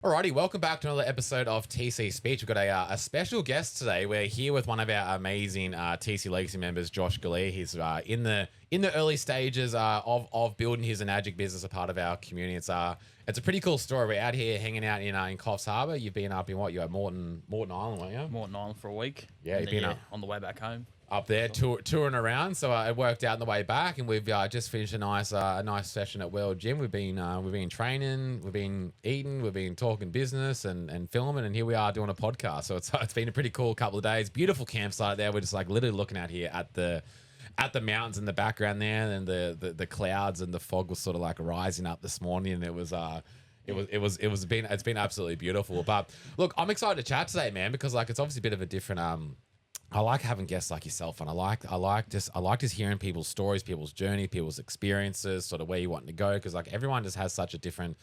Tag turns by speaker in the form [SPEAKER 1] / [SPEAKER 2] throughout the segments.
[SPEAKER 1] Alrighty, welcome back to another episode of TC Speech. We've got a special guest today. We're here with one of our amazing TC Legacy members, Josh Galea. He's in the early stages of building his Enagic business, a part of our community. It's a pretty cool story. We're out here hanging out in Coffs Harbour. You've been up in what? You at Morton Island, weren't you?
[SPEAKER 2] Morton Island for a week.
[SPEAKER 1] Yeah, you've been
[SPEAKER 2] on the way back home.
[SPEAKER 1] Up there touring around, so it worked out on the way back, and we've just finished a nice session at World Gym. We've been training, we've been eating, we've been talking business and filming, and here we are doing a podcast. So it's been a pretty cool couple of days. Beautiful campsite there. We're just like literally looking out here at the mountains in the background there, and the clouds and the fog was sort of like rising up this morning, and it's been absolutely beautiful. But look, I'm excited to chat today, man, because like it's obviously a bit of a different I like having guests like yourself, and I like just hearing people's stories, people's journey, people's experiences, sort of where you want to go, because like everyone just has such a different,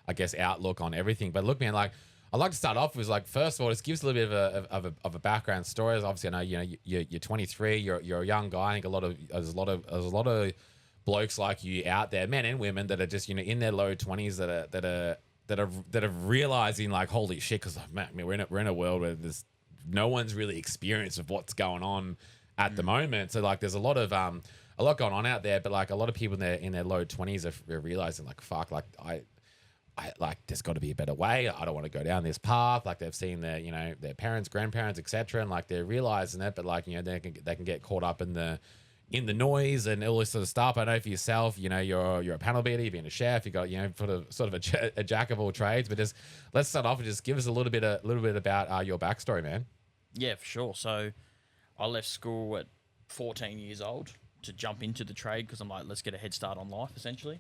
[SPEAKER 1] I guess, outlook on everything. But look, man, like I'd like to start off with like, first of all, just gives a little bit of a background story. Obviously, I know you're 23, you're a young guy. I think there's a lot of blokes like you out there, men and women, that are just in their low 20s that are realizing like, holy shit, because man, we're in a world where there's no one's really experienced of what's going on at the moment. So like there's a lot going on out there, but like a lot of people in their low 20s are realizing like, fuck, like I like there's got to be a better way. I don't want to go down this path. Like they've seen their parents, grandparents, etc., and like they're realizing it, but like they can get caught up in the noise and all this sort of stuff. I know for yourself, you're a panel beater, you've been a chef, you got sort of a jack of all trades. But just let's start off and just give us a little bit about your backstory, man.
[SPEAKER 2] Yeah, for sure. So I left school at 14 years old to jump into the trade because I'm like, let's get a head start on life, essentially.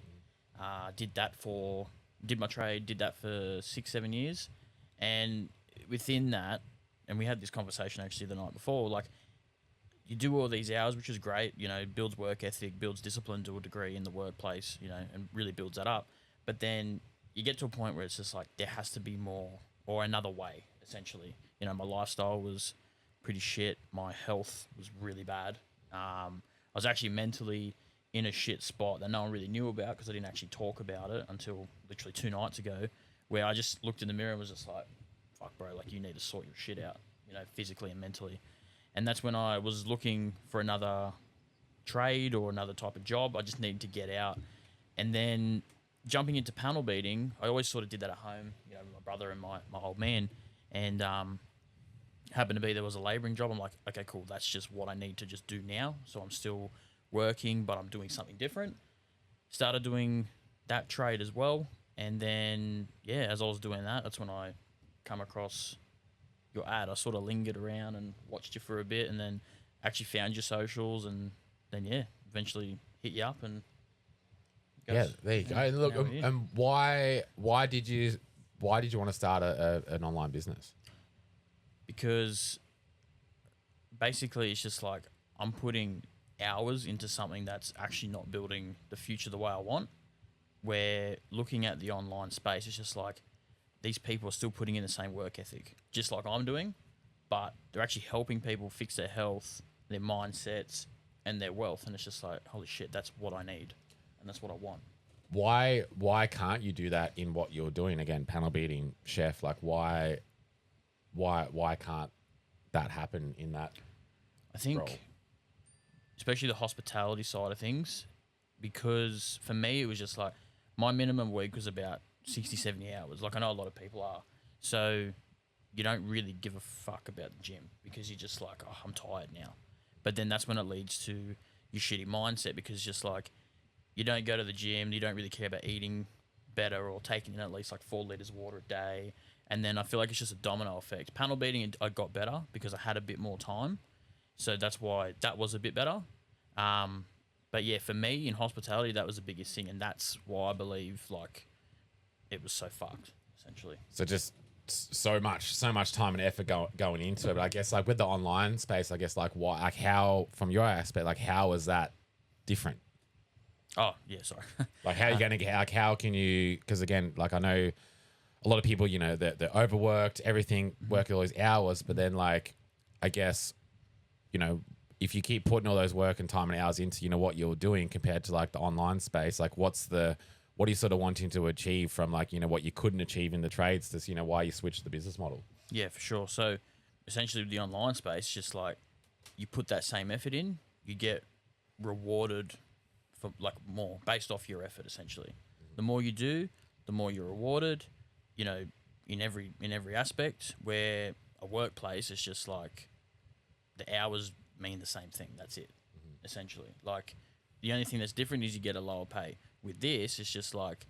[SPEAKER 2] Did my trade, did that for 6-7 years, and within that, and we had this conversation actually the night before, like, you do all these hours, which is great, builds work ethic, builds discipline to a degree in the workplace, and really builds that up. But then you get to a point where it's just like, there has to be more or another way, essentially. My lifestyle was pretty shit. My health was really bad. I was actually mentally in a shit spot that no one really knew about because I didn't actually talk about it until literally 2 nights ago, where I just looked in the mirror and was just like, fuck, bro, like, you need to sort your shit out, physically and mentally. And that's when I was looking for another trade or another type of job. I just needed to get out. And then jumping into panel beating, I always sort of did that at home, with my brother and my old man. And happened to be there was a labouring job. I'm like, okay, cool. That's just what I need to just do now. So I'm still working, but I'm doing something different. Started doing that trade as well. And then, yeah, as I was doing that, that's when I come across your ad. I sort of lingered around and watched you for a bit, and then actually found your socials, and then eventually hit you up, and
[SPEAKER 1] there you go. And look, and why did you want to start an online business?
[SPEAKER 2] Because basically it's just like I'm putting hours into something that's actually not building the future the way I want. Where looking at the online space, it's just like, these people are still putting in the same work ethic, just like I'm doing, but they're actually helping people fix their health, their mindsets, and their wealth. And it's just like, holy shit, that's what I need, and that's what I want.
[SPEAKER 1] Why can't you do that in what you're doing? Again, panel beating, chef. Like, why can't that happen in that?
[SPEAKER 2] I think,
[SPEAKER 1] role?
[SPEAKER 2] Especially the hospitality side of things, because for me it was just like my minimum week was about 60-70 hours. Like, I know a lot of people are. So you don't really give a fuck about the gym because you're just like, oh, I'm tired now. But then that's when it leads to your shitty mindset, because it's just like, you don't go to the gym, you don't really care about eating better or taking in at least like 4 litres of water a day. And then I feel like it's just a domino effect. Panel beating, I got better because I had a bit more time. So that's why that was a bit better. But yeah, for me in hospitality, that was the biggest thing. And that's why I believe like it was so fucked, essentially.
[SPEAKER 1] So just so much time and effort going into it. But I guess like with the online space, I guess like why, like how, from your aspect, like how is that different?
[SPEAKER 2] Oh yeah, sorry.
[SPEAKER 1] Like how are you going to, like how can you, because again, like I know a lot of people, they're overworked, everything, working all these hours, but then like, I guess, if you keep putting all those work and time and hours into, what you're doing compared to like the online space, like what's the what are you sort of wanting to achieve from like, what you couldn't achieve in the trades to, why you switched the business model?
[SPEAKER 2] Yeah, for sure. So essentially with the online space, just like you put that same effort in, you get rewarded for like more based off your effort essentially. The more you do, the more you're rewarded, in every aspect. Where a workplace is just like the hours mean the same thing. That's it. Essentially. Like the only thing that's different is you get a lower pay. With this, it's just like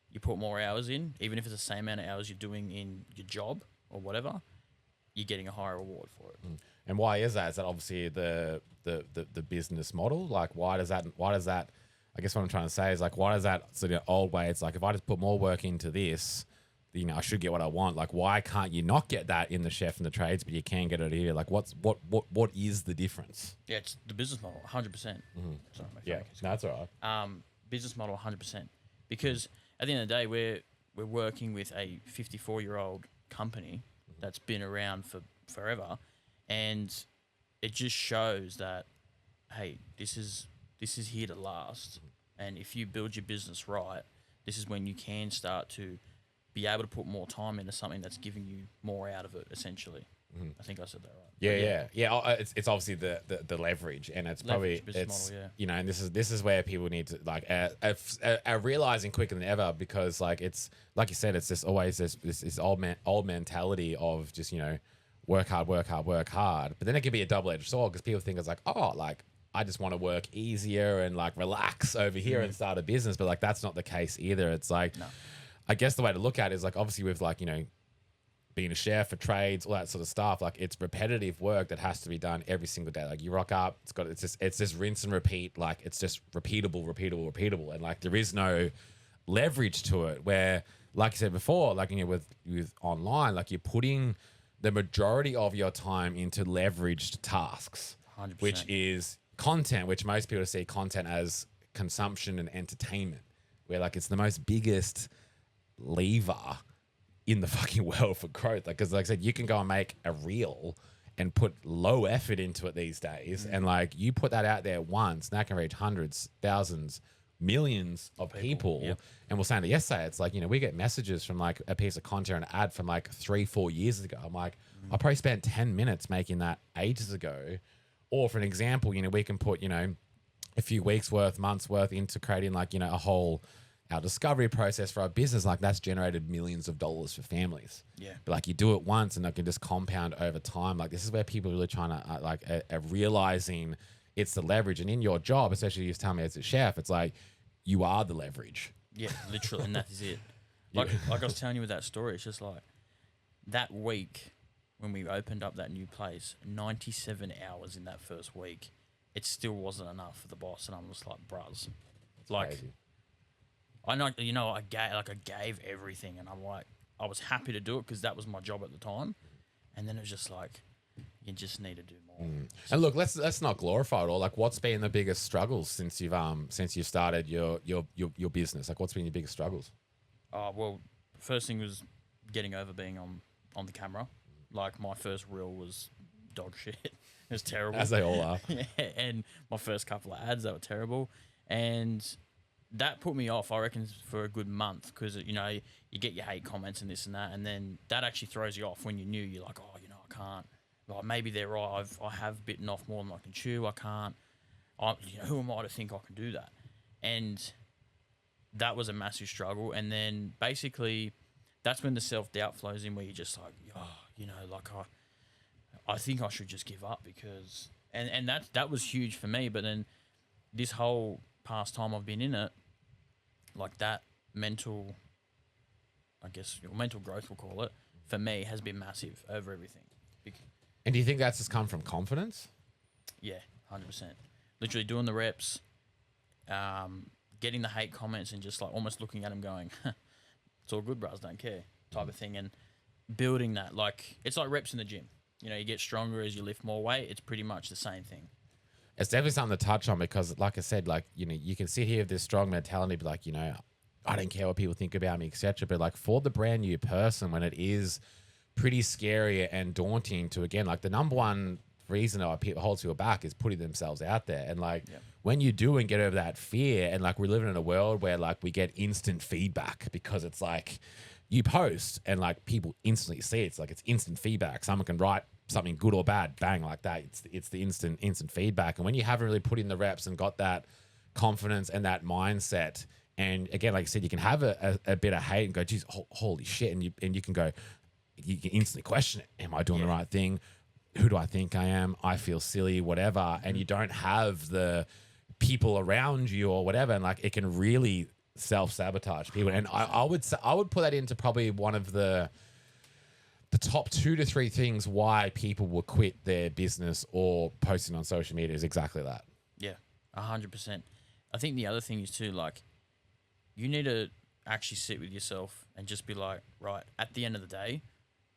[SPEAKER 2] you put more hours in, even if it's the same amount of hours you're doing in your job or whatever, you're getting a higher reward for it.
[SPEAKER 1] And why is that? Is that obviously the business model? Like, why does that, I guess what I'm trying to say is like, why does that sort of old way? It's like, if I just put more work into this, I should get what I want. Like, why can't you not get that in the chef and the trades, but you can get it here? Like, what is the difference?
[SPEAKER 2] Yeah, it's the business model, 100%. Sorry, my
[SPEAKER 1] Yeah,
[SPEAKER 2] phone is-
[SPEAKER 1] no, that's all right.
[SPEAKER 2] Business model, 100%. Because at the end of the day, we're working with a 54-year-old company that's been around for forever, and it just shows that, hey, this is here to last. And if you build your business right, this is when you can start to be able to put more time into something that's giving you more out of it, essentially. I think I said that right.
[SPEAKER 1] Yeah. It's obviously the leverage, and it's probably
[SPEAKER 2] business model,
[SPEAKER 1] and this is where people need to like are realizing quicker than ever, because like it's like you said, it's just always this old mentality of just work hard, but then it can be a double-edged sword, because people think it's like, oh, like I just want to work easier and like relax over here and start a business, but like that's not the case either. It's like, no. I guess the way to look at it is like, obviously with like being a chef for trades, all that sort of stuff, like it's repetitive work that has to be done every single day. Like you rock up, it's just rinse and repeat. Like it's just repeatable. And like there is no leverage to it, where, like I said before, like, with online, like you're putting the majority of your time into leveraged tasks,
[SPEAKER 2] 100%.
[SPEAKER 1] which is content, which most people see content as consumption and entertainment, where like it's the most biggest lever in the fucking world for growth. Like, because like I said, you can go and make a reel and put low effort into it these days, and like you put that out there once, and that can reach hundreds, thousands, millions of people.
[SPEAKER 2] Yep.
[SPEAKER 1] And we're saying it yesterday, it's like, we get messages from like a piece of content, an ad from like 3-4 years ago. I'm like, I probably spent 10 minutes making that ages ago. Or for an example, we can put a few weeks worth, months worth into creating like a whole our discovery process for our business. Like that's generated millions of dollars for families.
[SPEAKER 2] Yeah.
[SPEAKER 1] But like you do it once and it can just compound over time. Like this is where people are really trying to realizing it's the leverage. And in your job, especially you tell me as a chef, it's like you are the leverage.
[SPEAKER 2] Yeah, literally. And that is it. Like I was telling you with that story, it's just like that week when we opened up that new place, 97 hours in that first week, it still wasn't enough for the boss. And I'm just like, bruz, like, crazy. I know, I gave everything, and I'm like, I was happy to do it because that was my job at the time. And then it was just like, you just need to do more.
[SPEAKER 1] And look, let's not glorify it all. Like, what's been the biggest struggles since you've started your business? Like, what's been your biggest struggles?
[SPEAKER 2] Well, first thing was getting over being on the camera. Like, my first reel was dog shit. It was terrible.
[SPEAKER 1] As they all are.
[SPEAKER 2] Yeah, and my first couple of ads, they were terrible. And that put me off, I reckon, for a good month, because, you get your hate comments and this and that, and then that actually throws you off when you're new. You're like, oh, I can't. Like, maybe they're right. I have bitten off more than I can chew. I can't. Who am I to think I can do that? And that was a massive struggle. And then basically that's when the self-doubt flows in, where you're just like, oh, I think I should just give up, because and that was huge for me. But then this whole past time I've been in it, like that mental growth, we'll call it, for me has been massive over everything.
[SPEAKER 1] And do you think that's just come from confidence?
[SPEAKER 2] Yeah, 100%. Literally doing the reps, getting the hate comments, and just like almost looking at them going, it's all good, bros, don't care, type of thing. And building that, like, it's like reps in the gym. You get stronger as you lift more weight. It's pretty much the same thing.
[SPEAKER 1] It's definitely something to touch on, because like I said, like, you can sit here with this strong mentality, but like, I don't care what people think about me, etc. But like for the brand new person, when it is pretty scary and daunting to, again, like the number one reason why people holds people back is putting themselves out there. And like when you do and get over that fear, and like we're living in a world where like we get instant feedback because it's like you post and like people instantly see it. It's like it's instant feedback. Someone can write something good or bad, bang, like that. It's the instant feedback. And when you haven't really put in the reps and got that confidence and that mindset, and again, like I said, you can have a bit of hate and go, geez, holy shit, and you can go, you can instantly question it. Am I doing the right thing? Who do I think I am? I feel silly, whatever. And you don't have the people around you or whatever, and like it can really self-sabotage people. And I would put that into probably one of the top 2 to 3 things why people will quit their business or posting on social media is exactly that.
[SPEAKER 2] Yeah, 100%. I think the other thing is too, like, you need to actually sit with yourself and just be like, right, at the end of the day,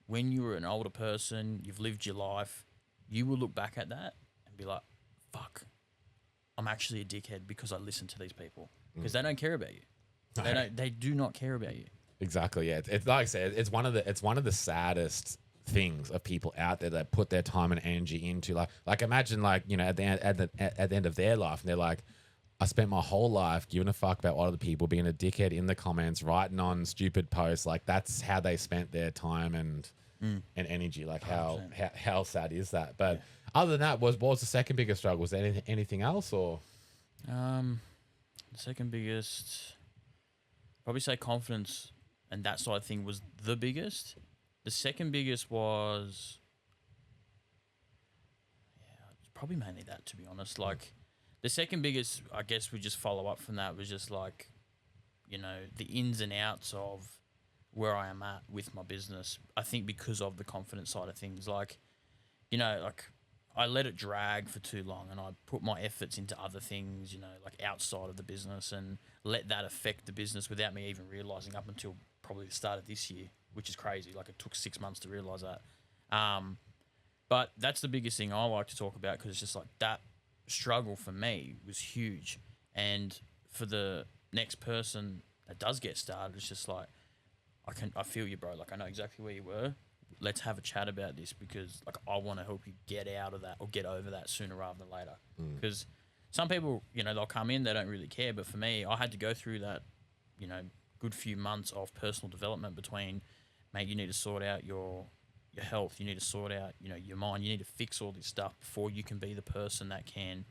[SPEAKER 2] when you were an older person, you've lived your life, you will look back at that and be like, fuck, I'm actually a dickhead because I listened to these people. Because they don't care about you. They do not care about you.
[SPEAKER 1] Exactly. Yeah. It's like I said, it's one of the saddest things of people out there that put their time and energy into like imagine like, you know, at the end of their life, and they're like, I spent my whole life giving a fuck about other people, being a dickhead in the comments, writing on stupid posts. Like that's how they spent their time and energy. Like how sad is that? But other than that, what was the second biggest struggle? Was there anything else or?
[SPEAKER 2] The second biggest, probably say confidence and that sort of thing was the biggest. The second biggest was, probably mainly that, to be honest. Like, the second biggest, I guess we just follow up from that, was just like, you know, the ins and outs of where I am at with my business. I think because of the confidence side of things, like, you know, like I let it drag for too long and I put my efforts into other things, you know, like outside of the business, and let that affect the business without me even realizing up until probably the start of this year, which is crazy. Like it took 6 months to realize that. But that's the biggest thing I like to talk about, because it's just like that struggle for me was huge. And for the next person that does get started, it's just like, I feel you, bro. Like I know exactly where you were. Let's have a chat about this, because like I want to help you get out of that or get over that sooner rather than later. Because some people, you know, they'll come in, they don't really care. But for me, I had to go through that, you know, good few months of personal development between, mate, you need to sort out your health, you need to sort out, you know, your mind, you need to fix all this stuff before you can be the person that can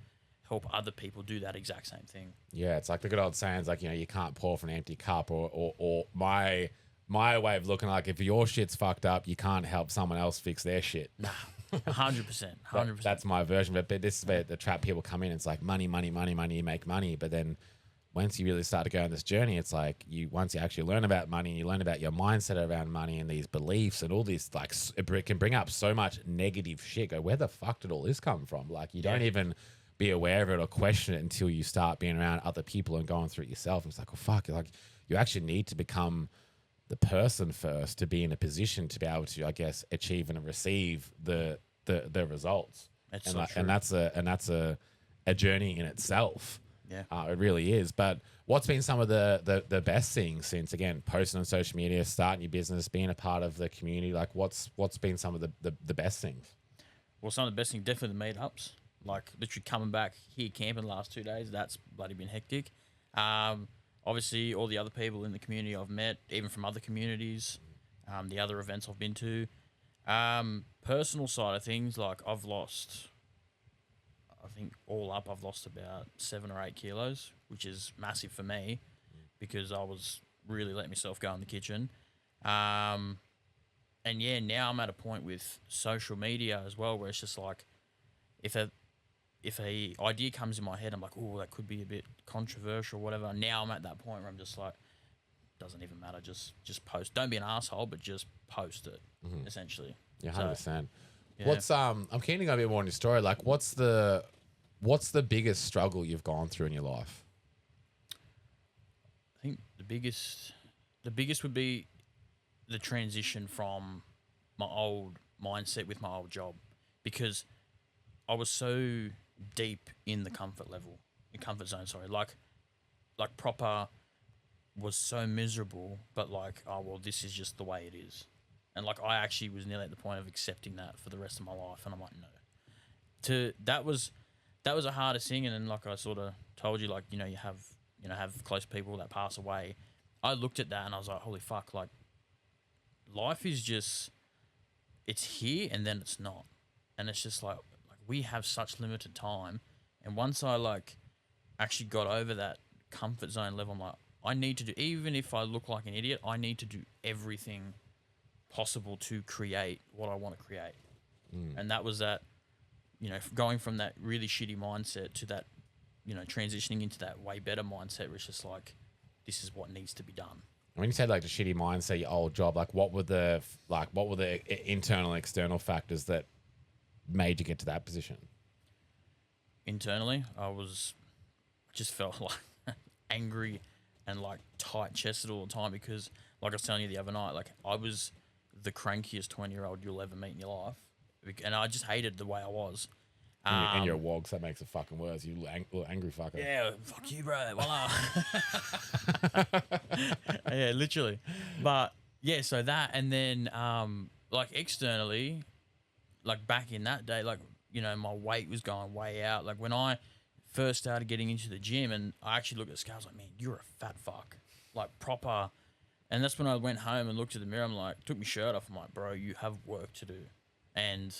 [SPEAKER 2] help other people do that exact same thing.
[SPEAKER 1] Yeah, it's like the good old sayings, like, you know, you can't pour from an empty cup, or my way of looking, like if your shit's fucked up, you can't help someone else fix their shit.
[SPEAKER 2] Nah, 100%.
[SPEAKER 1] That's my version. But this is where the trap people come in. It's like money, you make money. But then once you really start to go on this journey, it's like once you actually learn about money, you learn about your mindset around money and these beliefs and all this, like it can bring up so much negative shit. Go, where the fuck did all this come from? Like you don't even be aware of it or question it until you start being around other people and going through it yourself. It's like, oh fuck, like you actually need to become the person first to be in a position to be able to, I guess, achieve and receive the results.
[SPEAKER 2] That's
[SPEAKER 1] and
[SPEAKER 2] so
[SPEAKER 1] like,
[SPEAKER 2] true.
[SPEAKER 1] and that's a journey in itself.
[SPEAKER 2] Yeah.
[SPEAKER 1] It really is. But what's been some of the best things since, again, posting on social media, starting your business, being a part of the community? Like what's been some of the best things?
[SPEAKER 2] Well, some of the best things, definitely the meetups. Like literally coming back here camping the last 2 days, that's bloody been hectic. Obviously, all the other people in the community I've met, even from other communities, the other events I've been to. Personal side of things, like I've lost, I think all up, I've lost about 7 or 8 kilos, which is massive for me because I was really letting myself go in the kitchen. And yeah, now I'm at a point with social media as well where it's just like, if a idea comes in my head, I'm like, oh, that could be a bit controversial, whatever. Now I'm at that point where I'm just like, doesn't even matter, just post. Don't be an asshole, but just post it, essentially.
[SPEAKER 1] Yeah, 100%.
[SPEAKER 2] So, yeah.
[SPEAKER 1] What's I'm keen to go a bit more on your story. Like, what's the biggest struggle you've gone through in your life?
[SPEAKER 2] I think the biggest would be the transition from my old mindset with my old job, because I was so deep in the comfort zone, sorry, like proper was so miserable, but like, oh well, this is just the way it is. And like I actually was nearly at the point of accepting that for the rest of my life, and I'm like, no. that was the hardest thing. And then like I sort of told you, like, you know, you have close people that pass away. I looked at that and I was like, holy fuck, like life is just, it's here and then it's not. And it's just like we have such limited time. And once I like actually got over that comfort zone level, I'm like, I need to do, even if I look like an idiot, I need to do everything possible to create what I want to create. And that was that, you know, going from that really shitty mindset to that, you know, transitioning into that way better mindset where it's just like, this is what needs to be done.
[SPEAKER 1] When you said like the shitty mindset, your old job, like what were the internal and external factors that made you get to that position?
[SPEAKER 2] Internally, I just felt like angry and like tight chested all the time because, like I was telling you the other night, like I was the crankiest 20-year-old you'll ever meet in your life. And I just hated the way I was.
[SPEAKER 1] And you're a wogs, that makes it fucking worse. You little angry fucker.
[SPEAKER 2] Yeah, fuck you, bro. Voila. Yeah, literally. But yeah, so that, and then like externally, like back in that day, like, you know, my weight was going way out. Like when I first started getting into the gym and I actually looked at the scale, I was like, man, you're a fat fuck. Like proper. And that's when I went home and looked at the mirror. I'm like, took my shirt off. I'm like, bro, you have work to do. And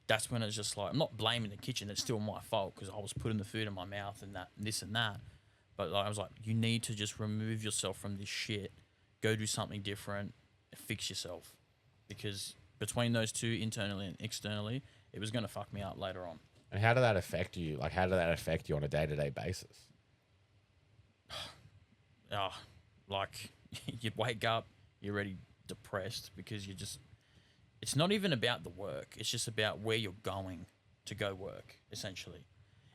[SPEAKER 2] that's when it's just like, I'm not blaming the kitchen. It's still my fault because I was putting the food in my mouth and that, and this and that. But like, I was like, you need to just remove yourself from this shit. Go do something different. Fix yourself. Because between those two, internally and externally, it was going to fuck me up later on.
[SPEAKER 1] And how did that affect you? Like, how did that affect you on a day-to-day basis?
[SPEAKER 2] Like you wake up, you're already depressed because you just, it's not even about the work. It's just about where you're going to go work, essentially.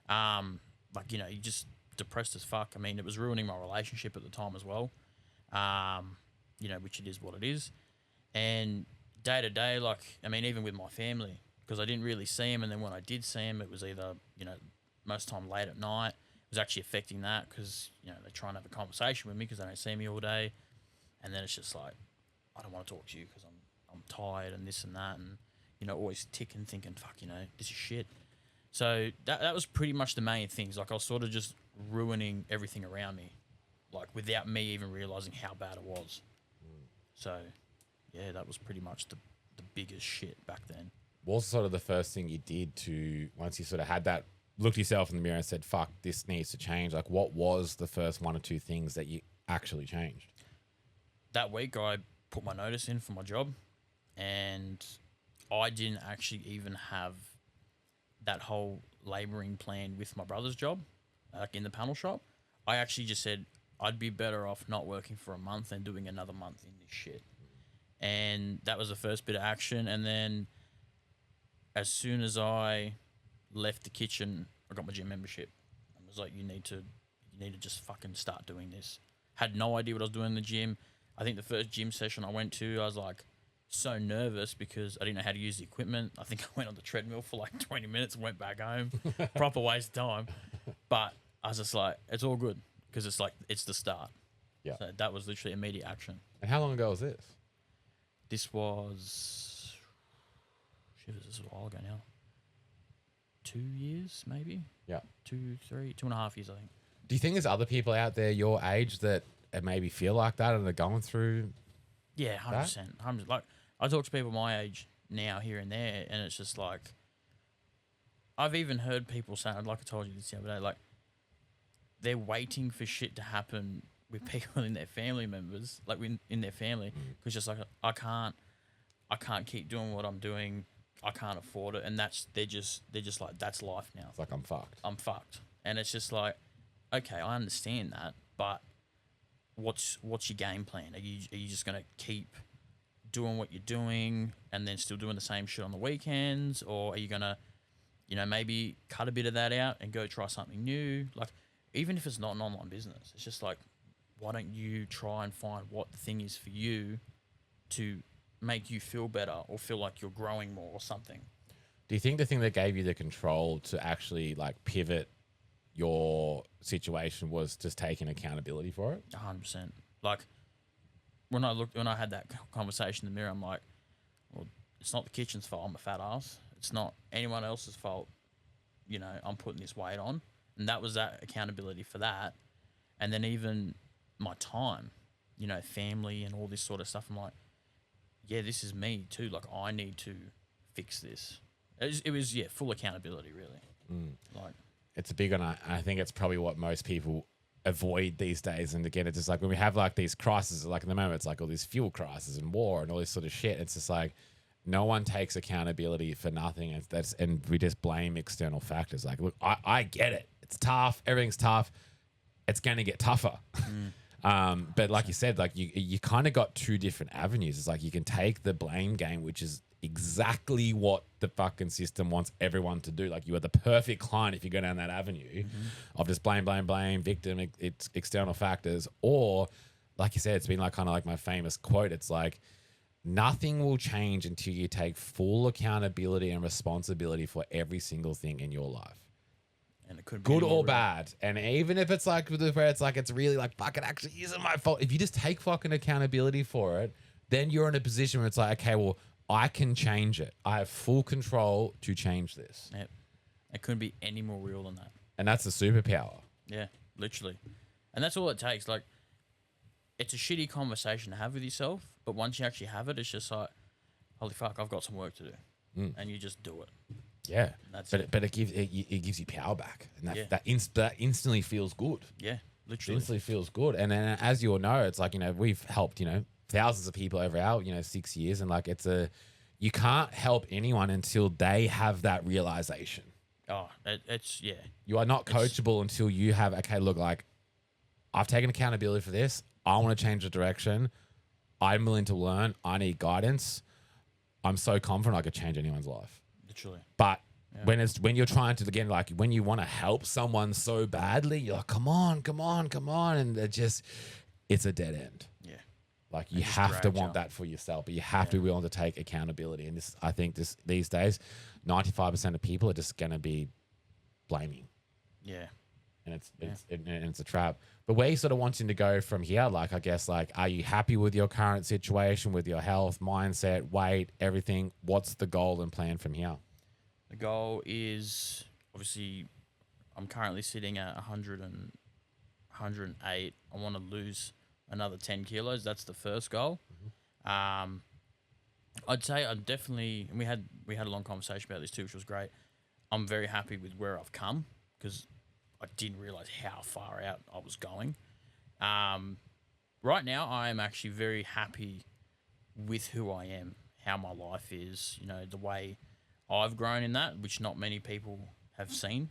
[SPEAKER 2] Like, you know, you just depressed as fuck. I mean, it was ruining my relationship at the time as well. You know, which it is what it is. And day to day, like, I mean, even with my family, because I didn't really see him. And then when I did see him, it was either, you know, most time late at night. It was actually affecting that because, you know, they try and have a conversation with me because they don't see me all day. And then it's just like, I don't want to talk to you because I'm tired and this and that, and, you know, always ticking, thinking, fuck, you know, this is shit. So that was pretty much the main things. Like I was sort of just ruining everything around me, like without me even realizing how bad it was. So yeah, that was pretty much the biggest shit back then.
[SPEAKER 1] What was sort of the first thing you did to, once you sort of had that, looked yourself in the mirror and said, fuck, this needs to change? Like what was the first one or two things that you actually changed?
[SPEAKER 2] That week I put my notice in for my job. And I didn't actually even have that whole labouring plan with my brother's job, like in the panel shop. I actually just said I'd be better off not working for a month than doing another month in this shit. And that was the first bit of action. And then as soon as I left the kitchen, I got my gym membership. I was like, you need to just fucking start doing this. Had no idea what I was doing in the gym. I think the first gym session I went to, I was like, so nervous because I didn't know how to use the equipment. I think I went on the treadmill for like 20 minutes and went back home. Proper waste of time. But I was just like, it's all good because it's like, it's the start.
[SPEAKER 1] Yeah.
[SPEAKER 2] So that was literally immediate action.
[SPEAKER 1] And how long ago was this?
[SPEAKER 2] This was, shit, this is a while ago now. 2 years, maybe?
[SPEAKER 1] Yeah.
[SPEAKER 2] 2.5 years, I think.
[SPEAKER 1] Do you think there's other people out there your age that maybe feel like that and are going through?
[SPEAKER 2] Yeah, 100%. Like, I talk to people my age now here and there, and it's just like, I've even heard people say, like I told you this the other day, like, they're waiting for shit to happen with people in their family members, like in their family, because just like, I can't keep doing what I'm doing. I can't afford it, and they're just like, that's life now.
[SPEAKER 1] It's like, I'm fucked.
[SPEAKER 2] And it's just like, okay, I understand that, but what's your game plan? Are you just gonna keep doing what you're doing and then still doing the same shit on the weekends, or are you gonna, you know, maybe cut a bit of that out and go try something new? Like, even if it's not an online business, it's just like, why don't you try and find what the thing is for you to make you feel better or feel like you're growing more or something?
[SPEAKER 1] Do you think the thing that gave you the control to actually like pivot your situation was just taking accountability for it?
[SPEAKER 2] 100%. Like, when I had that conversation in the mirror, I'm like, well, it's not the kitchen's fault I'm a fat ass. It's not anyone else's fault you know, I'm putting this weight on. And that was that accountability for that. And then even my time, you know, family and all this sort of stuff. I'm like, yeah, this is me too. Like, I need to fix this. It was full accountability, really. Like,
[SPEAKER 1] it's a big one. I think it's probably what most people avoid these days. And again, it's just like when we have like these crises, like in the moment, it's like all these fuel crises and war and all this sort of shit. It's just like no one takes accountability for nothing. And we just blame external factors. Like, look, I get it. It's tough. Everything's tough. It's going to get tougher. But like you said, like you kind of got two different avenues. It's like you can take the blame game, which is exactly what the fucking system wants everyone to do. Like, you are the perfect client if you go down that avenue of just blame, victim, it's external factors. Or like you said, it's been like kind of like my famous quote. It's like, nothing will change until you take full accountability and responsibility for every single thing in your life.
[SPEAKER 2] And it could be
[SPEAKER 1] good or bad. And even if it's like where it's like, it's really like, fuck, it actually isn't my fault. If you just take fucking accountability for it, then you're in a position where it's like, okay, well, I can change it. I have full control to change this.
[SPEAKER 2] Yep. It couldn't be any more real than that.
[SPEAKER 1] And that's the superpower.
[SPEAKER 2] Yeah, literally. And that's all it takes. Like, it's a shitty conversation to have with yourself, but once you actually have it, it's just like, holy fuck, I've got some work to do. And you just do it.
[SPEAKER 1] Yeah.
[SPEAKER 2] That's
[SPEAKER 1] but it gives you power back. And that instantly feels good.
[SPEAKER 2] Yeah, literally.
[SPEAKER 1] Instantly feels good. And then as you all know, it's like, you know, we've helped, you know, thousands of people over our, 6 years. And like, you can't help anyone until they have that realization.
[SPEAKER 2] Oh, it's.
[SPEAKER 1] You are not coachable until you have, okay, look, like, I've taken accountability for this. I want to change the direction. I'm willing to learn. I need guidance. I'm so confident I could change anyone's life.
[SPEAKER 2] Literally.
[SPEAKER 1] But when you're trying to, again, like when you want to help someone so badly, you're like, come on. And it's a dead end.
[SPEAKER 2] Yeah.
[SPEAKER 1] Like, you have to want that for yourself, but you have to be willing to take accountability. And I think these days, 95% of people are just going to be blaming.
[SPEAKER 2] Yeah.
[SPEAKER 1] And it's a trap. But where you sort of wanting to go from here, like, I guess, like, are you happy with your current situation, with your health, mindset, weight, everything? What's the goal and plan from here?
[SPEAKER 2] The goal is, obviously, I'm currently sitting at 108. I want to lose another 10 kilos. That's the first goal. I'd say I'm definitely, and we had a long conversation about this too, which was great. I'm very happy with where I've come, because I didn't realize how far out I was going. Right now, I am actually very happy with who I am, how my life is, the way I've grown in that, which not many people have seen.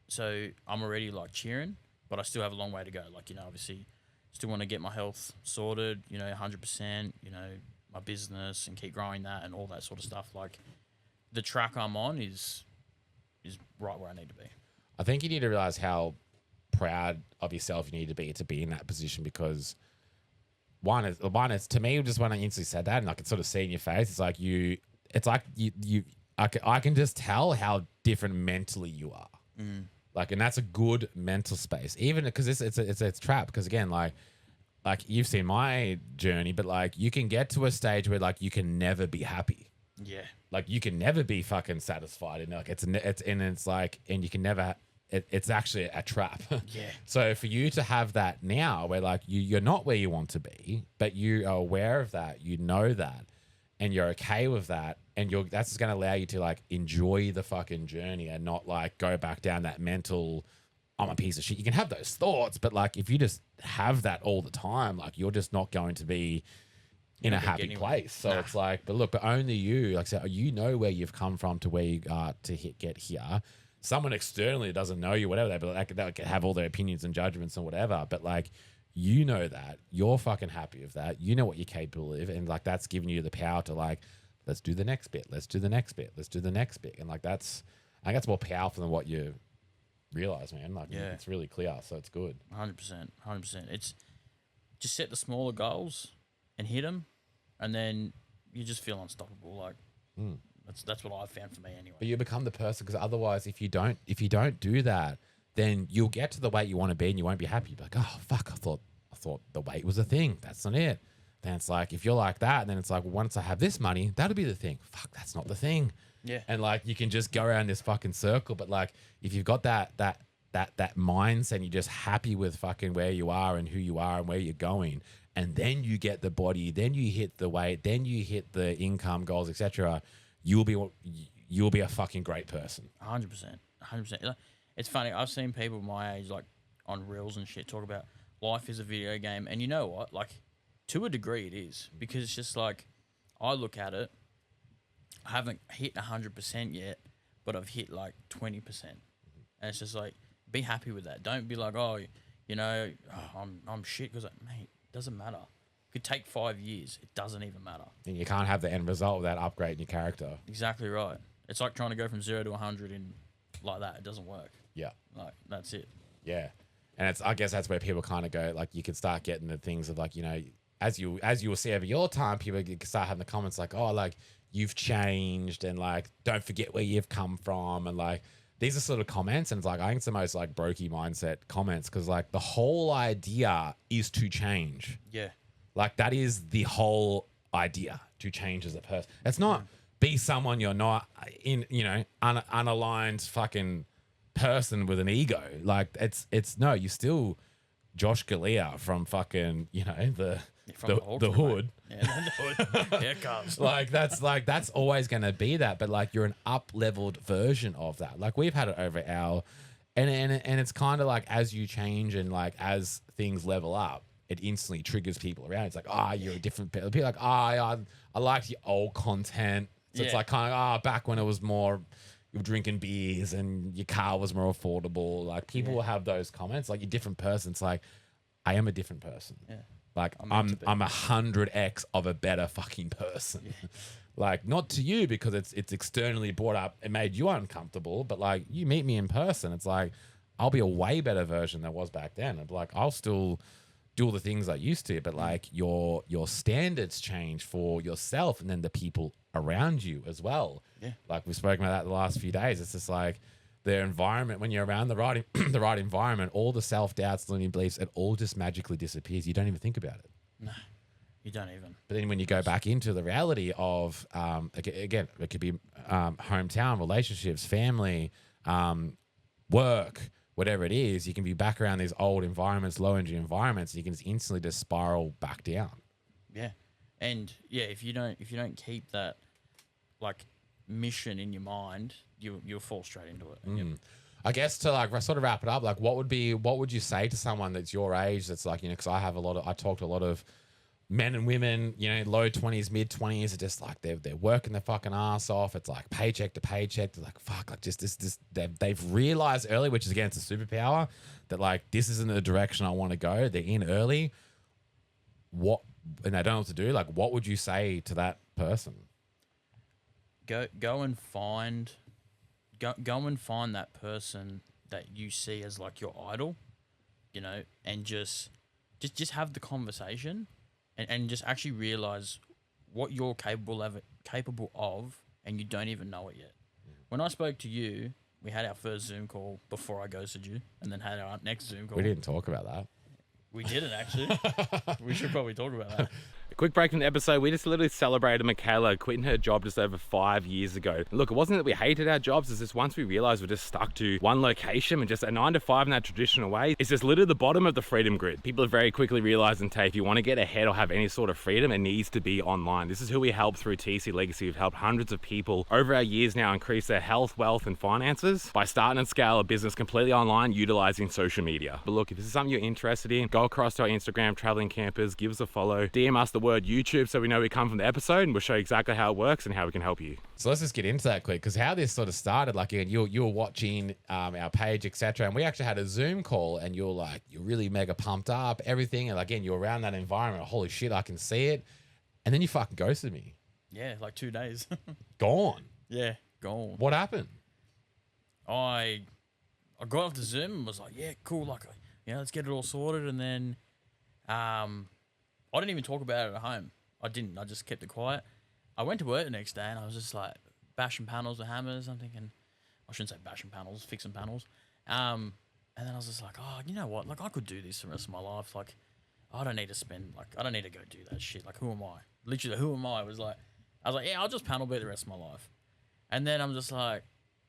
[SPEAKER 2] So I'm already like cheering, but I still have a long way to go. Like, obviously still want to get my health sorted, 100%, my business, and keep growing that and all that sort of stuff. Like, the track I'm on is right where I need to be.
[SPEAKER 1] I think you need to realize how proud of yourself you need to be in that position, because one is to me, just when I instantly said that, and I could sort of see in your face, I can just tell how different mentally you are. Like, and that's a good mental space, even because it's a trap. Because again, like you've seen my journey, but like, you can get to a stage where like you can never be happy.
[SPEAKER 2] Yeah.
[SPEAKER 1] Like, you can never be fucking satisfied, and like it's you can never. It's actually a trap.
[SPEAKER 2] Yeah.
[SPEAKER 1] So for you to have that now, where like you're not where you want to be, but you are aware of that, you know that, and you're okay with that, and that's just going to allow you to like enjoy the fucking journey and not like go back down that mental, I'm a piece of shit. You can have those thoughts, but like if you just have that all the time, like you're just not going to be in a happy place. So it's like, but only you, like, so you know where you've come from to where you are to get here. Someone externally that doesn't know you, whatever, they could have all their opinions and judgments and whatever, but like, you know that you're fucking happy with that. You know what you're capable of, and like that's giving you the power to like, let's do the next bit, let's do the next bit, let's do the next bit, and like I think that's more powerful than what you realize, man. Like, it's really clear, so it's good.
[SPEAKER 2] 100%. It's just set the smaller goals and hit them, and then you just feel unstoppable. Like, that's what I've found for me anyway.
[SPEAKER 1] But you become the person, because otherwise, if you don't do that, then you'll get to the weight you want to be and you won't be happy. You'll be like, oh fuck, I thought the weight was a thing. That's not it. Then it's like, if you're like that, then it's like, well, once I have this money, that'll be the thing. Fuck, that's not the thing.
[SPEAKER 2] Yeah.
[SPEAKER 1] And like you can just go around this fucking circle. But like if you've got that mindset and you're just happy with fucking where you are and who you are and where you're going, and then you get the body, then you hit the weight, then you hit the income goals, etc., you'll be a fucking great person.
[SPEAKER 2] 100%. 100%. It's funny. I've seen people my age, like on reels and shit, talk about life is a video game. And you know what? Like, to a degree, it is. Because it's just like, I look at it, I haven't hit 100% yet, but I've hit like 20%. And it's just like, be happy with that. Don't be like, oh, you know, I'm shit. Because, like, mate, it doesn't matter. It could take 5 years. It doesn't even matter.
[SPEAKER 1] And you can't have the end result without upgrading your character.
[SPEAKER 2] Exactly right. It's like trying to go from 0 to 100 in like that. It doesn't work.
[SPEAKER 1] Yeah.
[SPEAKER 2] Like, that's it.
[SPEAKER 1] Yeah. And I guess that's where people kind of go, like, you can start getting the things of like, you know, as you will see over your time, people can start having the comments like, oh, like, you've changed, and like, don't forget where you've come from. And like, these are sort of comments. And it's like, I think it's the most like brokey mindset comments, because like the whole idea is to change.
[SPEAKER 2] Yeah.
[SPEAKER 1] Like, that is the whole idea, to change as a person. It's not be someone you're not, in, you know, unaligned fucking person with an ego. Like, it's no, you still Josh Galea from fucking, you know, the hood.
[SPEAKER 2] Yeah, the hood. Yeah, cuz.
[SPEAKER 1] That's always going to be that. But like, you're an up-leveled version of that. Like, we've had it over our, and it's kind of like, as you change and like as things level up, it instantly triggers people around. It's like, you're a different person. People are like, I liked your old content. So it's like kind of, back when it was more, you were drinking beers and your car was more affordable. Like, people will have those comments. Like, you're a different person. It's like, I am a different person.
[SPEAKER 2] Yeah.
[SPEAKER 1] Like, I'm 100x of a better fucking person. Yeah. Like, not to you because it's externally brought up. It made you uncomfortable. But like, you meet me in person, it's like, I'll be a way better version than I was back then. And like, I'll still do all the things I used to, but like your standards change for yourself and then the people around you as well. Yeah. Like, we've spoken about that the last few days. It's just like the environment, when you're around the right the right environment, all the self-doubts, limiting beliefs, it all just magically disappears. You don't even think about it.
[SPEAKER 2] No, you don't even.
[SPEAKER 1] But then when you go back into the reality of, again, it could be hometown, relationships, family, work, whatever it is, you can be back around these old environments, low energy environments, and you can just instantly just spiral back down. Yeah.
[SPEAKER 2] And yeah, if you don't keep that like mission in your mind, you'll fall straight into it.
[SPEAKER 1] I guess to like sort of wrap it up, like what would you say to someone that's your age, that's like, you know, because I talk to a lot of men and women, you know, low 20s, mid 20s, are just like they're working their fucking ass off. It's like paycheck to paycheck. They're like, fuck, like just this they've realized early, which is again, it's a superpower, that like this isn't the direction I want to go. They're in early. And they don't know what to do. Like, what would you say to that person?
[SPEAKER 2] Go and find that person that you see as like your idol, you know, and just have the conversation and just actually realize what you're capable of, and you don't even know it yet. When I spoke to you, we had our first Zoom call before I ghosted you, and then had our next Zoom call.
[SPEAKER 1] We didn't talk about that.
[SPEAKER 2] We didn't, actually. We should probably talk about that.
[SPEAKER 3] A quick break from the episode. We just literally celebrated Michaela quitting her job just over 5 years ago. Look, it wasn't that we hated our jobs. It's just once we realized we're just stuck to one location and just a 9 to 5 in that traditional way, it's just literally the bottom of the freedom grid. People have very quickly realized, and if you want to get ahead or have any sort of freedom, it needs to be online. This is who we help through TC Legacy. We've helped hundreds of people over our years now increase their health, wealth, and finances by starting and scale a business completely online utilizing social media. But look, if this is something you're interested in, go across to our Instagram, Traveling Campers, give us a follow, DM us the word YouTube so we know we come from the episode, and we'll show you exactly how it works and how we can help you.
[SPEAKER 1] So let's just get into that quick, because how this sort of started, like, again, you were watching our page, etc., and we actually had a Zoom call, and you're really mega pumped up, everything, and again, you're around that environment. Holy shit, I can see it. And then you fucking ghosted me.
[SPEAKER 2] Yeah, like 2 days.
[SPEAKER 1] Gone.
[SPEAKER 2] Yeah, gone.
[SPEAKER 1] What happened?
[SPEAKER 2] I got off the Zoom and was like, yeah, cool, like, you know, let's get it all sorted, and then I didn't even talk about it at home. I didn't. I just kept it quiet. I went to work the next day and I was just like bashing panels with hammers. I'm thinking, I shouldn't say bashing panels, fixing panels. And then I was just like, oh, you know what? Like, I could do this the rest of my life. Like, I don't need to go do that shit. Like, who am I? Literally, who am I? I was like, yeah, I'll just panel beat the rest of my life. And then I'm just like,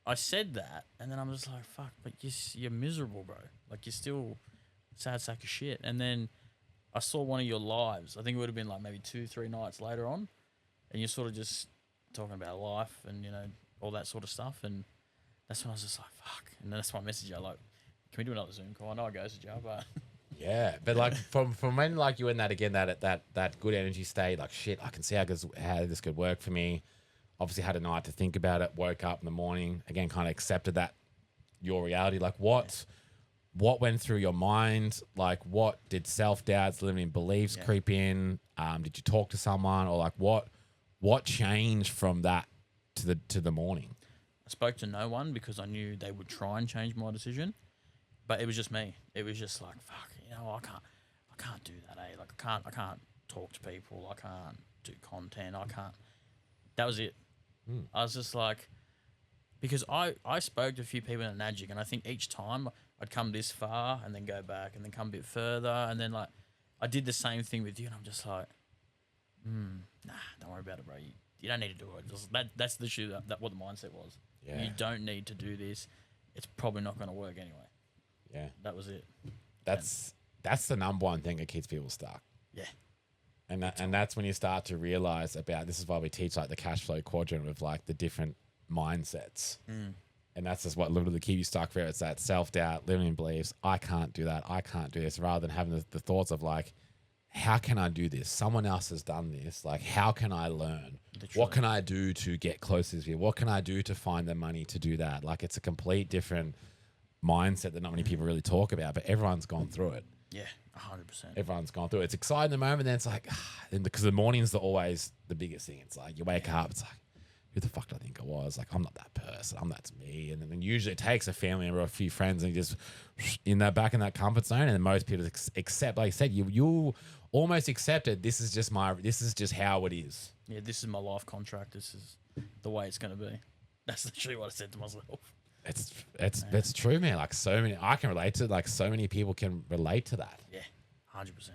[SPEAKER 2] I said that, and then I'm just like, fuck, but you're miserable, bro. Like, you're still a sad sack of shit. And then I saw one of your lives. I think it would have been like maybe 2-3 nights later on, and you're sort of just talking about life and, you know, all that sort of stuff. And that's when I was just like, fuck. And then that's why I messaged you, like, can we do another Zoom call? I know it goes to jail, but
[SPEAKER 1] Yeah, but like from when like you in that again, that good energy state, like shit, I can see how this could work for me. Obviously had a night to think about it, woke up in the morning, again, kind of accepted that your reality. Like what went through your mind? Like what did self-doubts, limiting beliefs creep in? Did you talk to someone, or like what changed from that to the morning?
[SPEAKER 2] I spoke to no one because I knew they would try and change my decision, but it was just me. It was just like, fuck, you know, I can't do that, eh? Like I can't talk to people. I can't do content. I can't. That was it. I was just like, because I spoke to a few people in Nagic, and I think each time I'd come this far and then go back and then come a bit further, and then like I did the same thing with you, and I'm just like, nah, don't worry about it, bro. You don't need to do it. Just, that's the issue. That what the mindset was.
[SPEAKER 1] Yeah.
[SPEAKER 2] You don't need to do this. It's probably not going to work anyway.
[SPEAKER 1] Yeah,
[SPEAKER 2] that was it.
[SPEAKER 1] That's the number one thing that keeps people stuck.
[SPEAKER 2] Yeah.
[SPEAKER 1] And that's when you start to realize about, this is why we teach like the cash flow quadrant with like the different mindsets. And that's just what literally keeps you stuck there. It's that self-doubt, limiting beliefs. I can't do that. I can't do this. Rather than having the thoughts of like, how can I do this? Someone else has done this. Like, how can I learn?
[SPEAKER 2] Literally.
[SPEAKER 1] What can I do to get closer to this? What can I do to find the money to do that? Like, it's a complete different mindset that not many people really talk about, but everyone's gone through it.
[SPEAKER 2] Yeah, 100%.
[SPEAKER 1] Everyone's gone through it. It's exciting in the moment, then it's like, because the mornings are always the biggest thing. It's like you wake up, it's like, who the fuck do I think I was? Like, I'm not that person. That's me. And then usually it takes a family member or a few friends and you just in that back in that comfort zone. And most people accept, like I said, you almost accepted. This is just how it is.
[SPEAKER 2] Yeah, this is my life contract. This is the way it's going to be. That's literally what I said to myself.
[SPEAKER 1] It's true, man. Like I can relate to, like so many people can relate to that.
[SPEAKER 2] Yeah, 100%.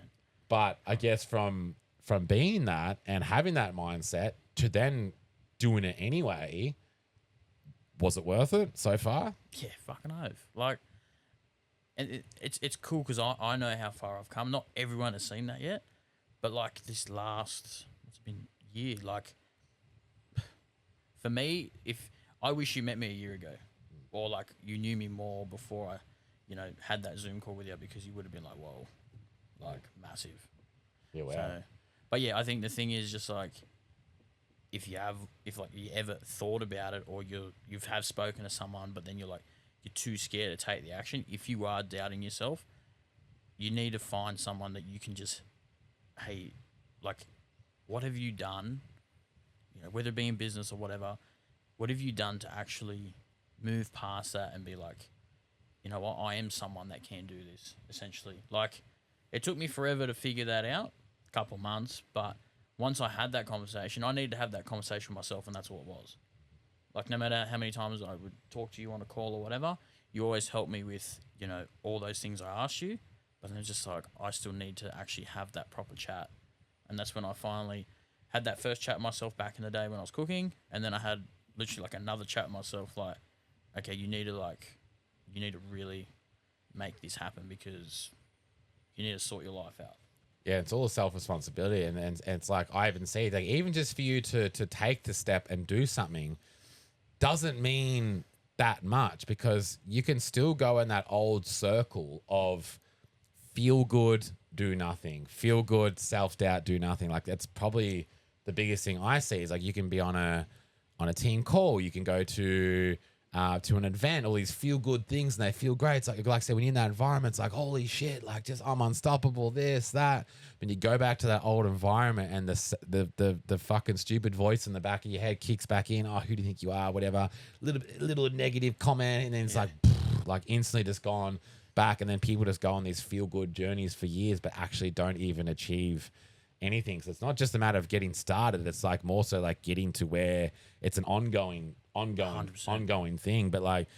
[SPEAKER 1] But I guess from being that and having that mindset to then doing it anyway, was it worth it so far?
[SPEAKER 2] Yeah, fucking oath. Like, and it's cool because I know how far I've come. Not everyone has seen that yet, but like this last, it's been a year. Like, for me, if I wish you met me a year ago, or like you knew me more before I, you know, had that Zoom call with you, because you would have been like, whoa, like massive.
[SPEAKER 1] Yeah, wow.
[SPEAKER 2] So, but yeah, I think the thing is just like, if you ever thought about it, or you've spoken to someone, but then you're too scared to take the action. If you are doubting yourself, you need to find someone that you can just, hey, like, what have you done? You know, whether it be in business or whatever, what have you done to actually move past that and be like, you know what, I am someone that can do this, essentially. Like, it took me forever to figure that out, a couple months, but once I had that conversation, I needed to have that conversation with myself, and that's what it was. Like, no matter how many times I would talk to you on a call or whatever, you always helped me with, you know, all those things I asked you, but then it's just like, I still need to actually have that proper chat. And that's when I finally had that first chat with myself back in the day when I was cooking, and then I had literally like another chat with myself, like, okay, you need to really make this happen, because you need to sort your life out.
[SPEAKER 1] Yeah, it's all self-responsibility. And it's like, I even say, like, even just for you to take the step and do something doesn't mean that much, because you can still go in that old circle of feel good, do nothing, feel good, self-doubt, do nothing. Like, that's probably the biggest thing I see is like, you can be on a team call, you can go to an event, all these feel good things, and they feel great. It's like I said, when you're in that environment, it's like, holy shit, like, just I'm unstoppable, this, that. When you go back to that old environment and the fucking stupid voice in the back of your head kicks back in, oh, who do you think you are, whatever, little negative comment, and then it's like instantly just gone back. And then people just go on these feel good journeys for years, but actually don't even achieve anything. So it's not just a matter of getting started. It's like more so like getting to where it's an ongoing 100%. Thing. But like,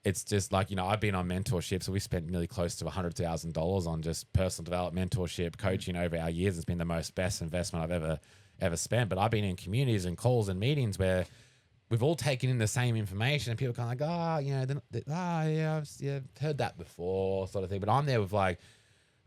[SPEAKER 1] it's just like, you know, I've been on mentorship. So we spent nearly close to $100,000 on just personal development, mentorship, coaching over our years. It's been the best investment I've ever spent. But I've been in communities and calls and meetings where we've all taken in the same information, and people are kind of like, oh, you know, yeah, I've heard that before, sort of thing. But I'm there with like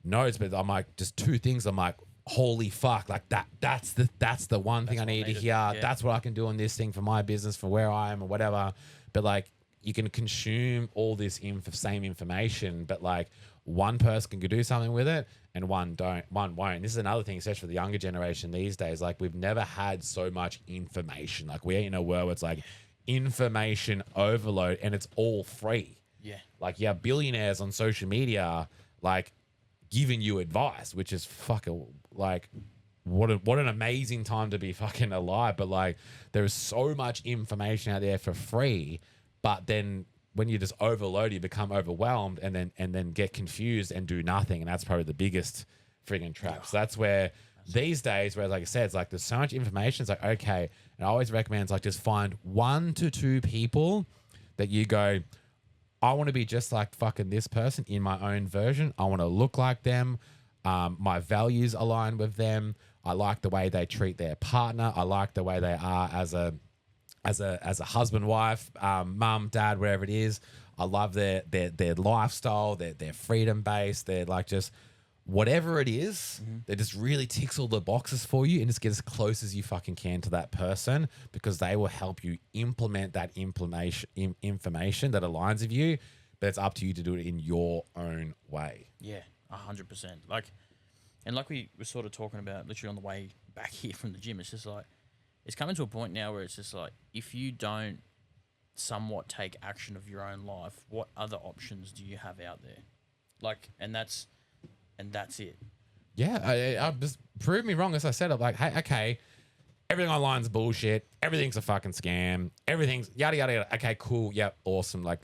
[SPEAKER 1] notes, but I'm like, just two things. I'm like, holy fuck, like that's the one thing I need to hear.
[SPEAKER 2] Yeah.
[SPEAKER 1] That's what I can do on this thing for my business, for where I am or whatever. But like, you can consume all this same information, but like one person can do something with it and one won't. This is another thing, especially for the younger generation these days. Like, we've never had so much information. Like, we're in a world where it's like information overload and it's all free.
[SPEAKER 2] Yeah.
[SPEAKER 1] Like, you have billionaires on social media, like, giving you advice, which is fucking like, what an amazing time to be fucking alive. But like, there is so much information out there for free, but then when you just overload, you become overwhelmed and then get confused and do nothing. And that's probably the biggest friggin' trap. So that's where these days, where, like I said, it's like there's so much information. It's like, okay. And I always recommend, it's like, just find 1 to 2 people that you go, I want to be just like fucking this person in my own version. I want to look like them. My values align with them. I like the way they treat their partner. I like the way they are as a husband, wife, mum, dad, wherever it is. I love their lifestyle. They're freedom based. They're like, just whatever it is, that just really ticks all the boxes for you, and just get as close as you fucking can to that person, because they will help you implement that information that aligns with you. But it's up to you to do it in your own way.
[SPEAKER 2] Yeah, 100%. Like we were sort of talking about literally on the way back here from the gym. It's just like, it's coming to a point now where it's just like, if you don't somewhat take action of your own life, what other options do you have out there? Like, and that's it.
[SPEAKER 1] Yeah, I just prove me wrong. As I said, I'm like, hey, okay, everything online's bullshit. Everything's a fucking scam. Everything's yada, yada, yada. Okay, cool. Yep, awesome. Like,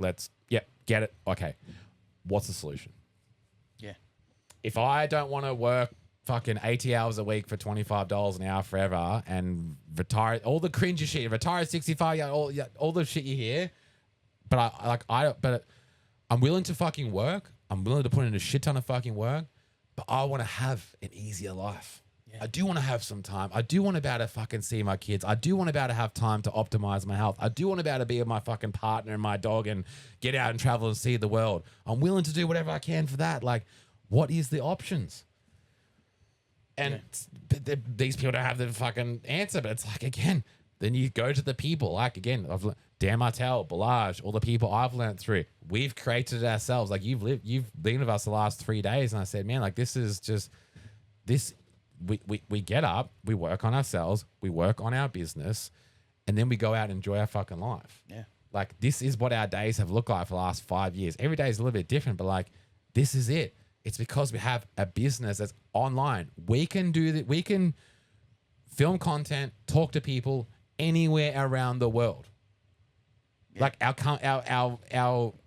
[SPEAKER 1] get it. Okay, what's the solution?
[SPEAKER 2] Yeah.
[SPEAKER 1] If I don't want to work fucking 80 hours a week for $25 an hour forever and retire, all the cringy shit, retire at 65, all the shit you hear, but I'm willing to fucking work. I'm willing to put in a shit ton of fucking work, but I want to have an easier life. Yeah. I do want to have some time. I do want to be able to fucking see my kids. I do want to be able to have time to optimize my health. I do want to be able to be with my fucking partner and my dog and get out and travel and see the world. I'm willing to do whatever I can for that. Like, what is the options? And these people don't have the fucking answer, but it's like, again, then you go to the people. Like, again, Dan Martell, Balaj, all the people I've learned through. We've created it ourselves. Like, you've been with us the last 3 days, and I said, man, like, this is just this. We get up, we work on ourselves, we work on our business, and then we go out and enjoy our fucking life.
[SPEAKER 2] Yeah.
[SPEAKER 1] Like, this is what our days have looked like for the last 5 years. Every day is a little bit different, but like, this is it. It's because we have a business that's online. We can do that. We can film content, talk to people anywhere around the world. Yeah. Like,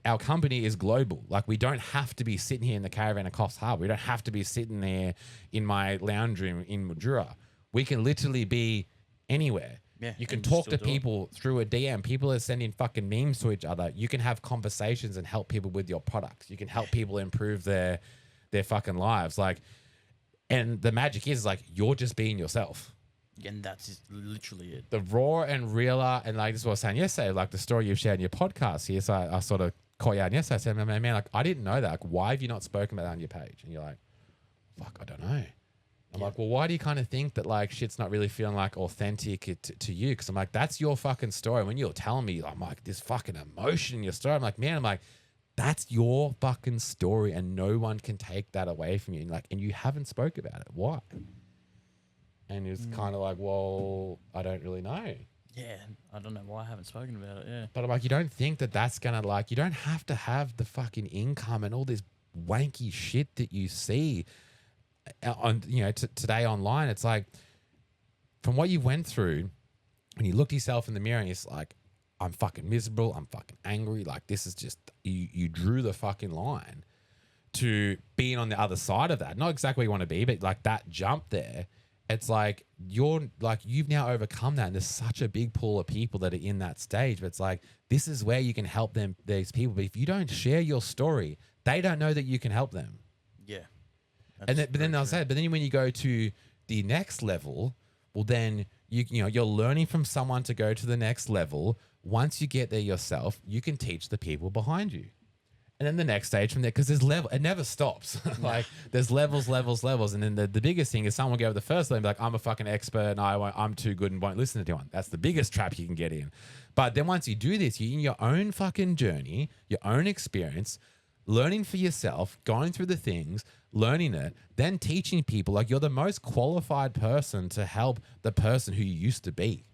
[SPEAKER 1] our company is global. Like, we don't have to be sitting here in the caravan of Coffs Harbour. We don't have to be sitting there in my lounge room in Mildura. We can literally be anywhere. Yeah, you can talk to people through a DM. People are sending fucking memes to each other. You can have conversations and help people with your products. You can help people improve their fucking lives. Like, and the magic is, like, you're just being yourself.
[SPEAKER 2] And that's literally it.
[SPEAKER 1] The raw and realer, and like, this is what I was saying yesterday, like the story you've shared in your podcast here. So I sort of caught you out yesterday. I said, man, like, I didn't know that. Like, why have you not spoken about that on your page? And you're like, fuck, I don't know. I'm like, well, why do you kind of think that like shit's not really feeling like authentic to you? Because I'm like, that's your fucking story. When you're telling me, I'm like, this fucking emotion in your story. I'm like, man, that's your fucking story, and no one can take that away from you. And like, and you haven't spoke about it. Why? And it's kind of like, well, I don't really know.
[SPEAKER 2] Yeah, I don't know why I haven't spoken about it. Yeah,
[SPEAKER 1] but I'm like, you don't think that that's gonna, like, you don't have to have the fucking income and all this wanky shit that you see on, you know, today online. It's like, from what you went through, when you look at yourself in the mirror and you're like, I'm fucking miserable, I'm fucking angry, like, this is just, you drew the fucking line to being on the other side of that. Not exactly where you want to be, but like that jump there, it's like, you've now overcome that, and there's such a big pool of people that are in that stage. But it's like, this is where you can help them, these people. But if you don't share your story, they don't know that you can help them.
[SPEAKER 2] Yeah.
[SPEAKER 1] But then I'll say, but then when you go to the next level, well, then you're learning from someone to go to the next level. Once you get there yourself, you can teach the people behind you. And then the next stage from there, because there's level, it never stops. Like there's levels. And then the biggest thing is someone will go over the first level and be like, I'm a fucking expert and I'm too good and won't listen to anyone. That's the biggest trap you can get in. But then once you do this, you're in your own fucking journey, your own experience, learning for yourself, going through the things, learning it, then teaching people. Like you're the most qualified person to help the person who you used to be.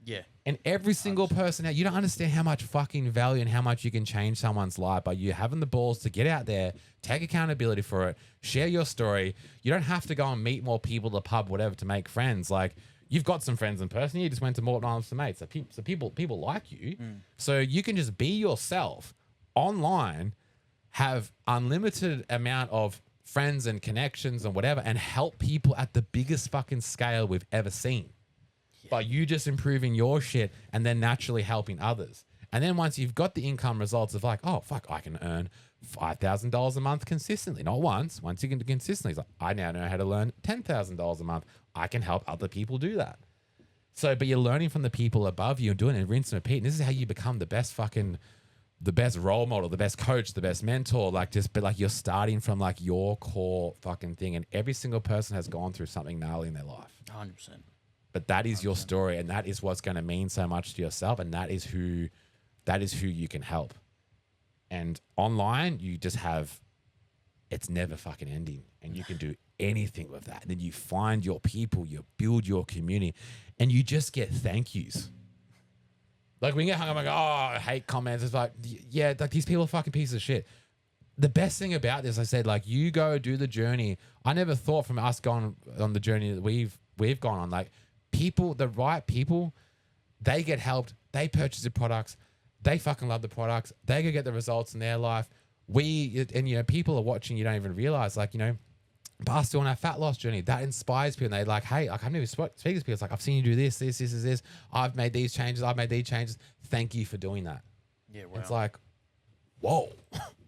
[SPEAKER 2] Yeah.
[SPEAKER 1] And every single person, you don't understand how much fucking value and how much you can change someone's life by you having the balls to get out there, take accountability for it, share your story. You don't have to go and meet more people, the pub, whatever, to make friends. Like you've got some friends in person. You just went to Morton Island with some mates. So people like you. So you can just be yourself online, have unlimited amount of friends and connections and whatever, and help people at the biggest fucking scale we've ever seen. By you just improving your shit and then naturally helping others. And then once you've got the income results of like, oh, fuck, I can earn $5,000 a month consistently. Not once you can do consistently. It's like, I now know how to learn $10,000 a month. I can help other people do that. So, but you're learning from the people above you and doing it, rinse and repeat. And this is how you become the best role model, the best coach, the best mentor. But like you're starting from like your core fucking thing. And every single person has gone through something gnarly in their life.
[SPEAKER 2] 100%.
[SPEAKER 1] But that is your story, and that is what's going to mean so much to yourself, and that is who you can help. And online, you just have, it's never fucking ending, and you can do anything with that. And then you find your people, you build your community, and you just get thank yous. Like when you get hung up, like, oh, I hate comments. It's like, yeah, like these people are fucking pieces of shit. The best thing about this, I said, like you go do the journey. I never thought from us going on the journey that we've gone on, like, people, the right people, they get helped. They purchase the products. They fucking love the products. They go get the results in their life. People are watching. You don't even realize, like, us doing our fat loss journey, that inspires people. And they're like, hey, like, I've never spoken to people. It's like, I've seen you do this. I've made these changes. I've made these changes. Thank you for doing that.
[SPEAKER 2] Yeah, wow.
[SPEAKER 1] It's like, whoa.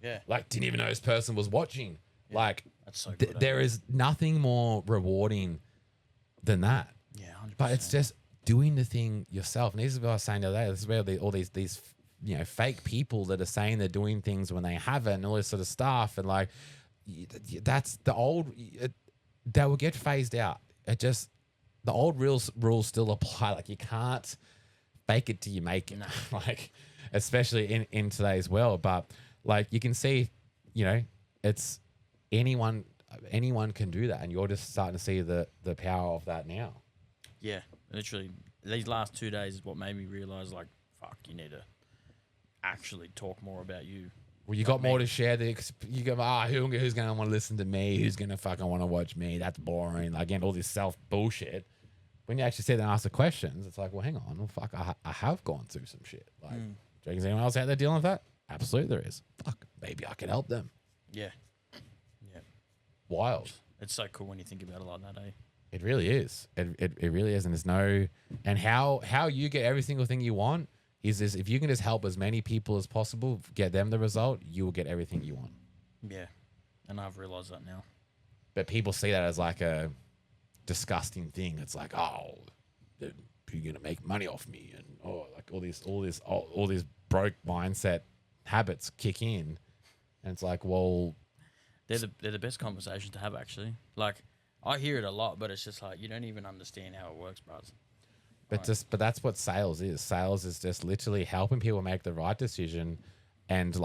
[SPEAKER 2] Yeah.
[SPEAKER 1] Like, didn't even know this person was watching. Yeah. Like,
[SPEAKER 2] that's so good,
[SPEAKER 1] there is nothing more rewarding than that.
[SPEAKER 2] Yeah, 100%.
[SPEAKER 1] But it's just doing the thing yourself. And this is what I was saying the other day. This is where all these fake people that are saying they're doing things when they haven't and all this sort of stuff. And like, that's the old, that will get phased out. The old rules still apply. Like you can't fake it till you make it. No. Like, especially in today's world. But like you can see, it's anyone can do that. And you're just starting to see the power of that now.
[SPEAKER 2] Yeah, literally, these last 2 days is what made me realize, like, fuck, you need to actually talk more about you.
[SPEAKER 1] Well, you got more to share. You go, who's going to want to listen to me? Who's going to fucking want to watch me? That's boring. Again, all this self bullshit. When you actually sit there and ask the questions, it's like, well, hang on. Well, fuck, I have gone through some shit. Like, do you think there's anyone else out there dealing with that? Absolutely there is. Fuck, maybe I can help them.
[SPEAKER 2] Yeah. Yeah.
[SPEAKER 1] Wild.
[SPEAKER 2] It's so cool when you think about it like that, eh?
[SPEAKER 1] It really is. It really is. And there's no... And how you get every single thing you want is this. If you can just help as many people as possible, get them the result, you will get everything you want.
[SPEAKER 2] Yeah. And I've realized that now.
[SPEAKER 1] But people see that as like a disgusting thing. It's like, oh, you're going to make money off me. And like all these broke mindset habits kick in. And it's like, well...
[SPEAKER 2] They're the best conversations to have, actually. Like... I hear it a lot, but it's just like you don't even understand how it works, bros.
[SPEAKER 1] But that's what sales is. Sales is just literally helping people make the right decision, and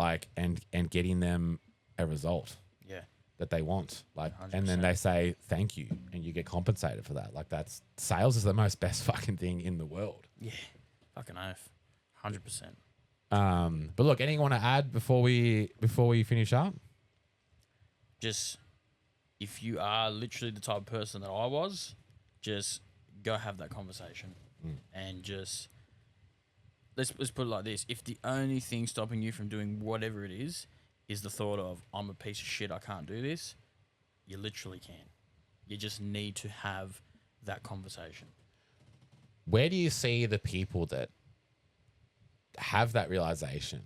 [SPEAKER 1] getting them a result.
[SPEAKER 2] Yeah. That
[SPEAKER 1] they want. 100%. And then they say thank you, and you get compensated for that. Like sales is the most best fucking thing in the world.
[SPEAKER 2] Yeah. Fucking oath. 100%.
[SPEAKER 1] But look, anything you want to add before we finish up?
[SPEAKER 2] Just. If you are literally the type of person that I was, just go have that conversation and just let's put it like this. If the only thing stopping you from doing whatever it is the thought of, I'm a piece of shit, I can't do this, you literally can. You just need to have that conversation.
[SPEAKER 1] Where do you see the people that have that realization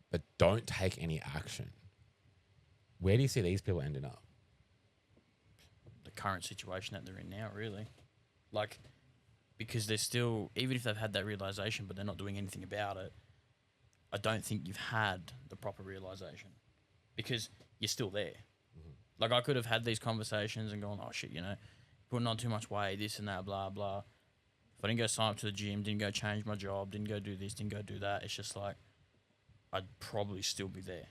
[SPEAKER 1] but don't take any action? Where do you see these people ending up?
[SPEAKER 2] The current situation that they're in now, really. Like, because they're still, even if they've had that realization, but they're not doing anything about it, I don't think you've had the proper realization because you're still there. Like, I could have had these conversations and gone, oh shit, you know, putting on too much weight, this and that, blah, blah. If I didn't go sign up to the gym, didn't go change my job, didn't go do this, didn't go do that, it's just like, I'd probably still be there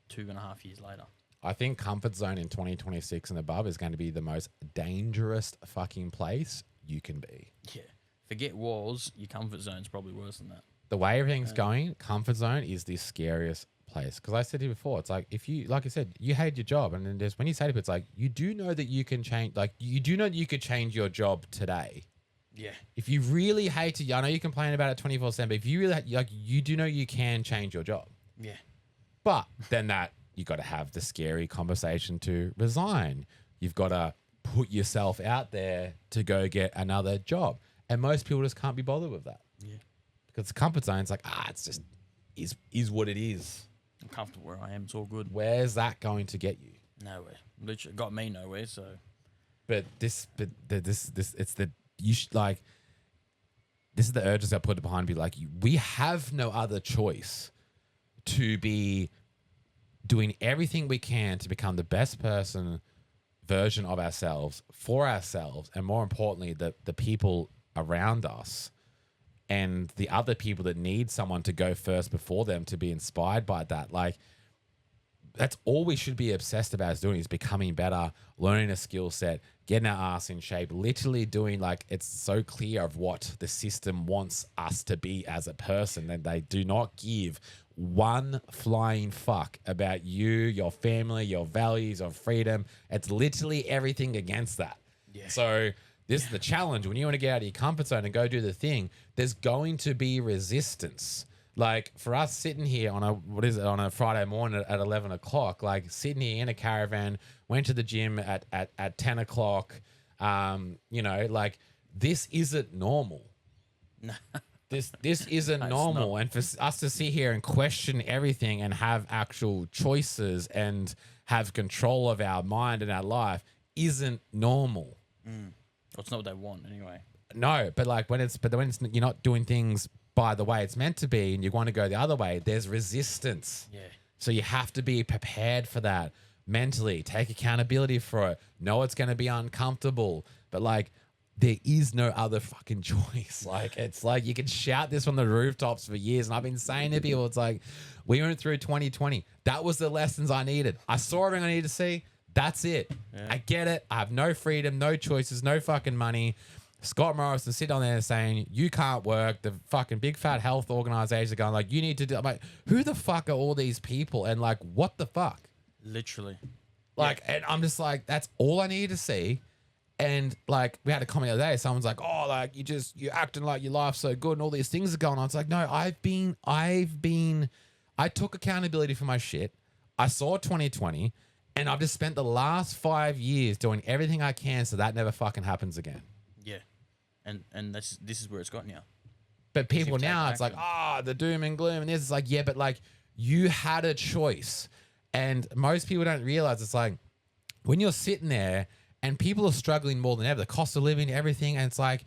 [SPEAKER 2] 2.5 years later.
[SPEAKER 1] I think comfort zone in 2026 and above is going to be the most dangerous fucking place you can be.
[SPEAKER 2] Yeah. Forget walls, your comfort zone's probably worse than that.
[SPEAKER 1] The way everything's going, comfort zone is the scariest place. Because I said to you before, it's like, if you, like I said, you hate your job. And then there's, when you say to people, it's like, you do know that you can change, like, you do know that you could change your job today.
[SPEAKER 2] Yeah.
[SPEAKER 1] If you really hate it, I know you complain about it 24/7, but if you really, like, you do know you can change your job.
[SPEAKER 2] Yeah.
[SPEAKER 1] But then that, you got to have the scary conversation to resign. You've got to put yourself out there to go get another job. And most people just can't be bothered with that.
[SPEAKER 2] Yeah.
[SPEAKER 1] Because the comfort zone is like, it's just, is what it is.
[SPEAKER 2] I'm comfortable where I am. It's all good.
[SPEAKER 1] Where's that going to get you?
[SPEAKER 2] Nowhere. Literally got me nowhere, so.
[SPEAKER 1] But it's the, you should like, this is the urges I put behind, be like, we have no other choice to be doing everything we can to become the best version of ourselves, for ourselves, and more importantly, the people around us and the other people that need someone to go first before them to be inspired by that. Like, that's all we should be obsessed about is doing, is becoming better, learning a skill set, getting our ass in shape, literally doing, like, it's so clear of what the system wants us to be as a person, and they do not give one flying fuck about you, your family, your values of freedom. It's literally everything against that.
[SPEAKER 2] Yeah.
[SPEAKER 1] So this is the challenge. When you want to get out of your comfort zone and go do the thing, there's going to be resistance. Like, for us sitting here on a Friday morning at 11 o'clock, like sitting here in a caravan, went to the gym at 10 o'clock. You know, like, this isn't normal. This isn't normal. And for us to sit here and question everything and have actual choices and have control of our mind and our life isn't normal.
[SPEAKER 2] Well, it's not what they want anyway.
[SPEAKER 1] No, but like when it's you're not doing things by the way it's meant to be and you want to go the other way, there's resistance.
[SPEAKER 2] Yeah.
[SPEAKER 1] So you have to be prepared for that mentally, take accountability for it, know it's going to be uncomfortable, but like, there is no other fucking choice. Like, it's like you can shout this from the rooftops for years. And I've been saying to people, it's like, we went through 2020. That was the lessons I needed. I saw everything I needed to see. That's it. Yeah. I get it. I have no freedom, no choices, no fucking money. Scott Morrison sit on there saying, you can't work. The fucking big fat health organizations are going like, you need to do. I'm like, who the fuck are all these people? And like, what the fuck?
[SPEAKER 2] Literally.
[SPEAKER 1] Like, and I'm just like, that's all I needed to see. And like, we had a comment the other day, someone's like, oh, like, you're acting like your life's so good and all these things are going on. It's like, no, I took accountability for my shit. I saw 2020 and I've just spent the last 5 years doing everything I can so that never fucking happens again.
[SPEAKER 2] Yeah. And this is where it's got now.
[SPEAKER 1] But people now, it's like, the doom and gloom. And this is like, yeah, but like, you had a choice. And most people don't realize it's like, when you're sitting there, and people are struggling more than ever, the cost of living, everything. And it's like,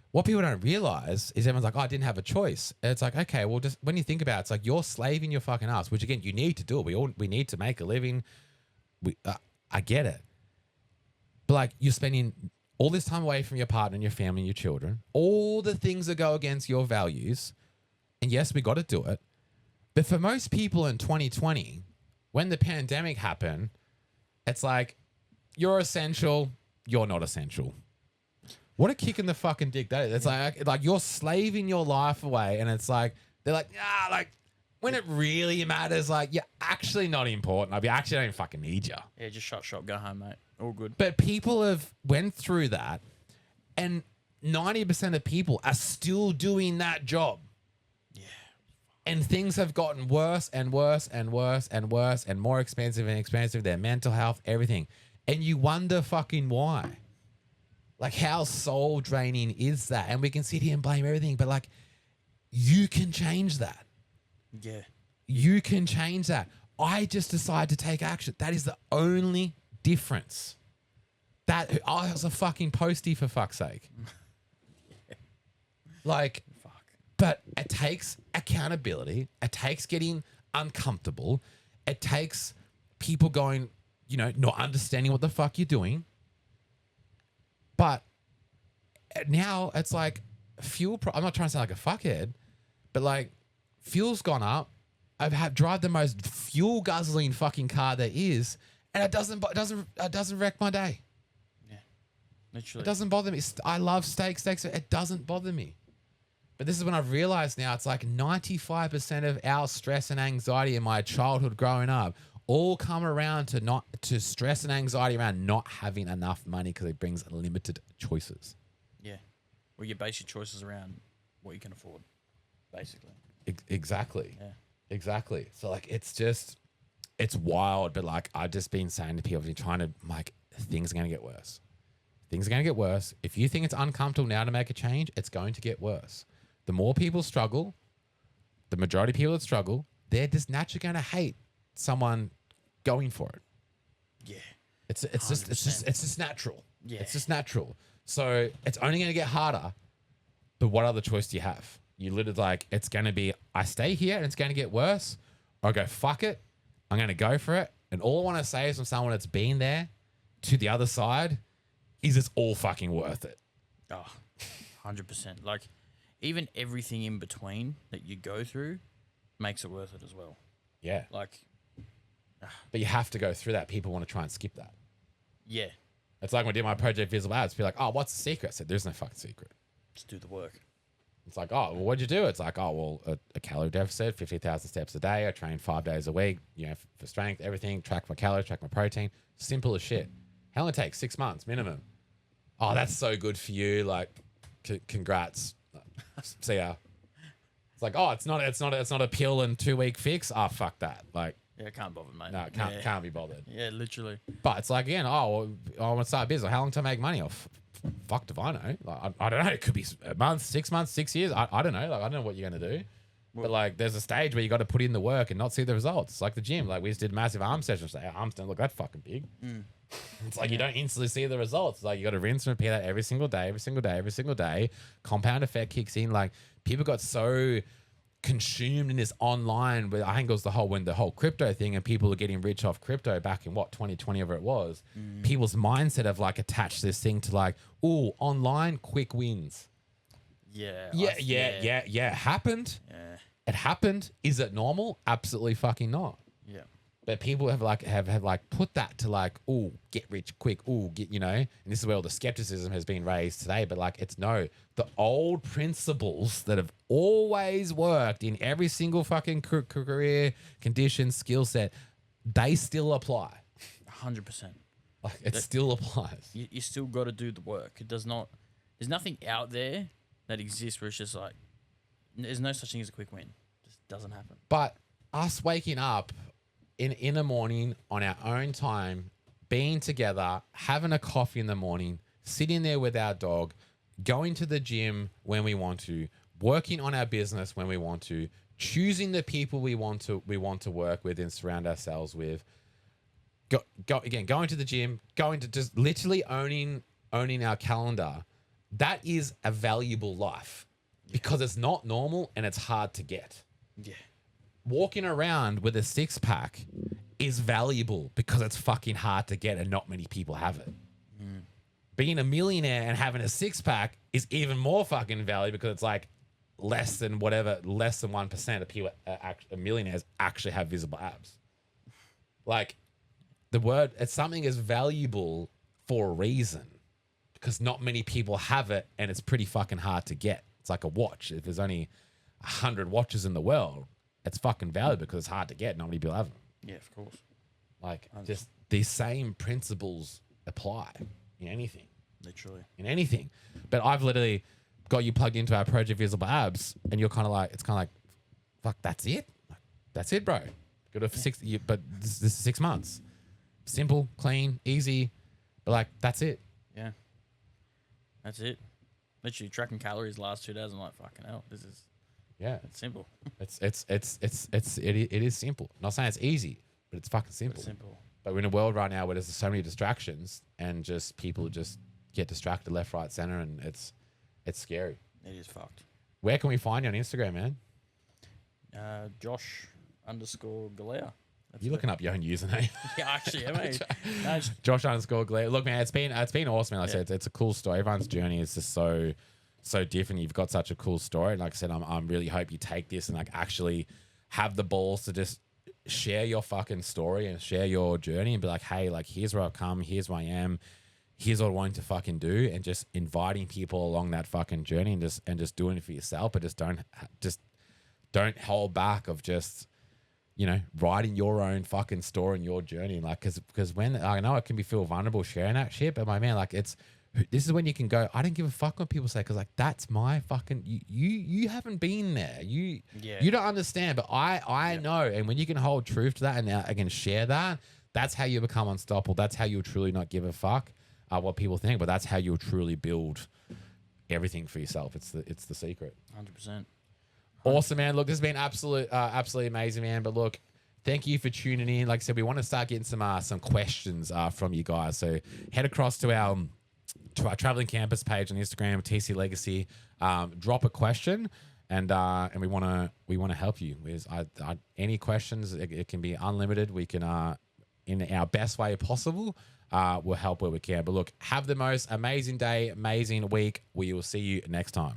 [SPEAKER 1] what people don't realize is everyone's like, I didn't have a choice. And it's like, okay, well, just when you think about it, it's like you're slaving your fucking ass, which again, you need to do it. We need to make a living. I get it. But like, you're spending all this time away from your partner and your family and your children, all the things that go against your values. And yes, we got to do it. But for most people in 2020, when the pandemic happened, it's like, you're essential, you're not essential. What a kick in the fucking dick that is. It's like you're slaving your life away, and it's like, they're like, like, when it really matters, like, you're actually not important. Like, we actually don't fucking need you.
[SPEAKER 2] Yeah, just shut shop, go home, mate. All good.
[SPEAKER 1] But people have went through that, and 90% of people are still doing that job.
[SPEAKER 2] Yeah.
[SPEAKER 1] And things have gotten worse and worse and worse and worse and more expensive and expensive. Their mental health, everything. And you wonder fucking why. Like, how soul draining is that? And we can sit here and blame everything, but like, you can change that.
[SPEAKER 2] Yeah.
[SPEAKER 1] You can change that. I just decided to take action. That is the only difference. I was a fucking postie, for fuck's sake. Like,
[SPEAKER 2] Fuck.
[SPEAKER 1] but it takes accountability. It takes getting uncomfortable. It takes people going, you know, not understanding what the fuck you're doing. But now it's like I'm not trying to sound like a fuckhead, but like fuel's gone up. Drive the most fuel guzzling fucking car there is, and it doesn't wreck my day.
[SPEAKER 2] Yeah, literally.
[SPEAKER 1] It doesn't bother me. I love steaks. It doesn't bother me. But this is when I've realized now it's like 95% of our stress and anxiety in my childhood growing up all come around to stress and anxiety around not having enough money because it brings limited choices.
[SPEAKER 2] Yeah. Well, you base your choices around what you can afford, basically.
[SPEAKER 1] Exactly.
[SPEAKER 2] Yeah.
[SPEAKER 1] Exactly. So like it's wild, but like I've just been saying to people, like things are gonna get worse. Things are gonna get worse. If you think it's uncomfortable now to make a change, it's going to get worse. The more people struggle, the majority of people that struggle, they're just naturally gonna hate someone going for it.
[SPEAKER 2] Yeah.
[SPEAKER 1] It's just natural.
[SPEAKER 2] Yeah.
[SPEAKER 1] It's just natural. So it's only gonna get harder. But what other choice do you have? You literally like, it's going to be, I stay here and it's going to get worse, or I go, fuck it, I'm going to go for it. And all I want to say is from someone that's been there to the other side is it's all fucking worth it.
[SPEAKER 2] Oh, 100%. Like, even everything in between that you go through makes it worth it as well.
[SPEAKER 1] Yeah.
[SPEAKER 2] Like,
[SPEAKER 1] But you have to go through that. People want to try and skip that.
[SPEAKER 2] yeah,
[SPEAKER 1] It's like when I did my Project Visible Ads, people are like, oh, what's the secret? I said, there's no fucking secret.
[SPEAKER 2] just do the work.
[SPEAKER 1] It's like, oh, well, what'd you do? It's like, oh, well, a calorie deficit, 50,000 steps a day. I train 5 days a week, you know, for strength, everything, track my calories, track my protein. Simple as shit. How long it takes? 6 months minimum. Oh, that's so good for you. Like, congrats. See ya. It's like, oh, it's not a pill and 2 week fix. Oh, fuck that. Like,
[SPEAKER 2] Yeah, can't bother, mate.
[SPEAKER 1] no, can't be bothered.
[SPEAKER 2] Yeah, literally.
[SPEAKER 1] But it's like, again, oh, well, I want to start a business. How long to make money off? Fuck if I know. Like, I don't know. It could be a month, 6 months, 6 years. I don't know. Like, I don't know what you're going to do. But like, there's a stage where you got to put in the work and not see the results. It's like the gym. Like, we just did massive arm sessions. Our arms don't look that fucking big. It's like you don't instantly see the results. It's like you got to rinse and repeat that every single day, every single day, every single day. Compound effect kicks in. Like, people got so consumed in this online, but I think it was the whole crypto thing, and people are getting rich off crypto back in 2020, whatever it was. People's mindset of like attached this thing to like, ooh, online quick wins.
[SPEAKER 2] Yeah.
[SPEAKER 1] Yeah. Happened.
[SPEAKER 2] Yeah.
[SPEAKER 1] It happened. Is it normal? Absolutely fucking not.
[SPEAKER 2] Yeah.
[SPEAKER 1] But people have put that to like, ooh, get rich quick, ooh, get, you know, and this is where all the skepticism has been raised today. But like, it's no, the old principles that have always worked in every single fucking career, condition, skill set, they still apply.
[SPEAKER 2] 100%.
[SPEAKER 1] Like, it still applies.
[SPEAKER 2] You still got to do the work. It does not. There's nothing out there that exists where it's just like, there's no such thing as a quick win. It just doesn't happen.
[SPEAKER 1] But us waking up in the morning on our own time, being together, having a coffee in the morning, sitting there with our dog, going to the gym when we want to, working on our business when we want to, choosing the people we want to work with and surround ourselves with. Going to the gym, going to just literally owning our calendar. That is a valuable life because it's not normal and it's hard to get.
[SPEAKER 2] Yeah.
[SPEAKER 1] Walking around with a six pack is valuable because it's fucking hard to get and not many people have it. Being a millionaire and having a six pack is even more fucking valuable because it's like less than 1% of people, millionaires actually have visible abs. Like, it's something is valuable for a reason because not many people have it and it's pretty fucking hard to get. It's like a watch. If there's only 100 watches in the world, it's fucking valuable because it's hard to get. Not many people have them.
[SPEAKER 2] Yeah, of course.
[SPEAKER 1] Like, just these same principles apply in anything.
[SPEAKER 2] Literally.
[SPEAKER 1] In anything. But I've literally got you plugged into our Project Visible Abs and you're kind of like, fuck, that's it? Like, that's it, bro. Got it for 6, but this is 6 months. Simple, clean, easy. But like, that's it.
[SPEAKER 2] Yeah. That's it. Literally tracking calories last 2 days. I'm like, fucking hell, this is...
[SPEAKER 1] Yeah,
[SPEAKER 2] It's simple.
[SPEAKER 1] It is simple. Not saying it's easy, but it's fucking simple.
[SPEAKER 2] It's simple.
[SPEAKER 1] But we're in a world right now where there's so many distractions and just people just get distracted left, right, center, and it's scary.
[SPEAKER 2] It is fucked.
[SPEAKER 1] Where can we find you on Instagram, man?
[SPEAKER 2] Josh_Galea.
[SPEAKER 1] You're looking up your own username.
[SPEAKER 2] Yeah, actually, yeah, mate. No, it's-
[SPEAKER 1] Josh_Galea. Look, man, it's been awesome. Man. Like I said, it's a cool story. Everyone's journey is just so different. You've got such a cool story. Like I said, I'm really hope you take this and like actually have the balls to just share your fucking story and share your journey and be like, hey, like here's where I've come, here's where I am, here's what I want to fucking do, and just inviting people along that fucking journey and just doing it for yourself, but just don't hold back of just, you know, writing your own fucking story and your journey. Like, because when I know it can be feel vulnerable sharing that shit, but my man, like this is when you can go, I don't give a fuck what people say, because like that's my fucking you haven't been there. You don't understand, but I know. And when you can hold truth to that and I can share that, that's how you become unstoppable. That's how you'll truly not give a fuck what people think, but that's how you'll truly build everything for yourself. It's the secret.
[SPEAKER 2] 100%.
[SPEAKER 1] Awesome, man. Look, this has been absolutely amazing, man. But look, thank you for tuning in. Like I said, we want to start getting some questions from you guys. So head across to our Traveling Campus page on Instagram, TC Legacy. Drop a question, and we want to help you with any questions. It can be unlimited. We can in our best way possible. We'll help where we can. But look, have the most amazing day, amazing week. We will see you next time.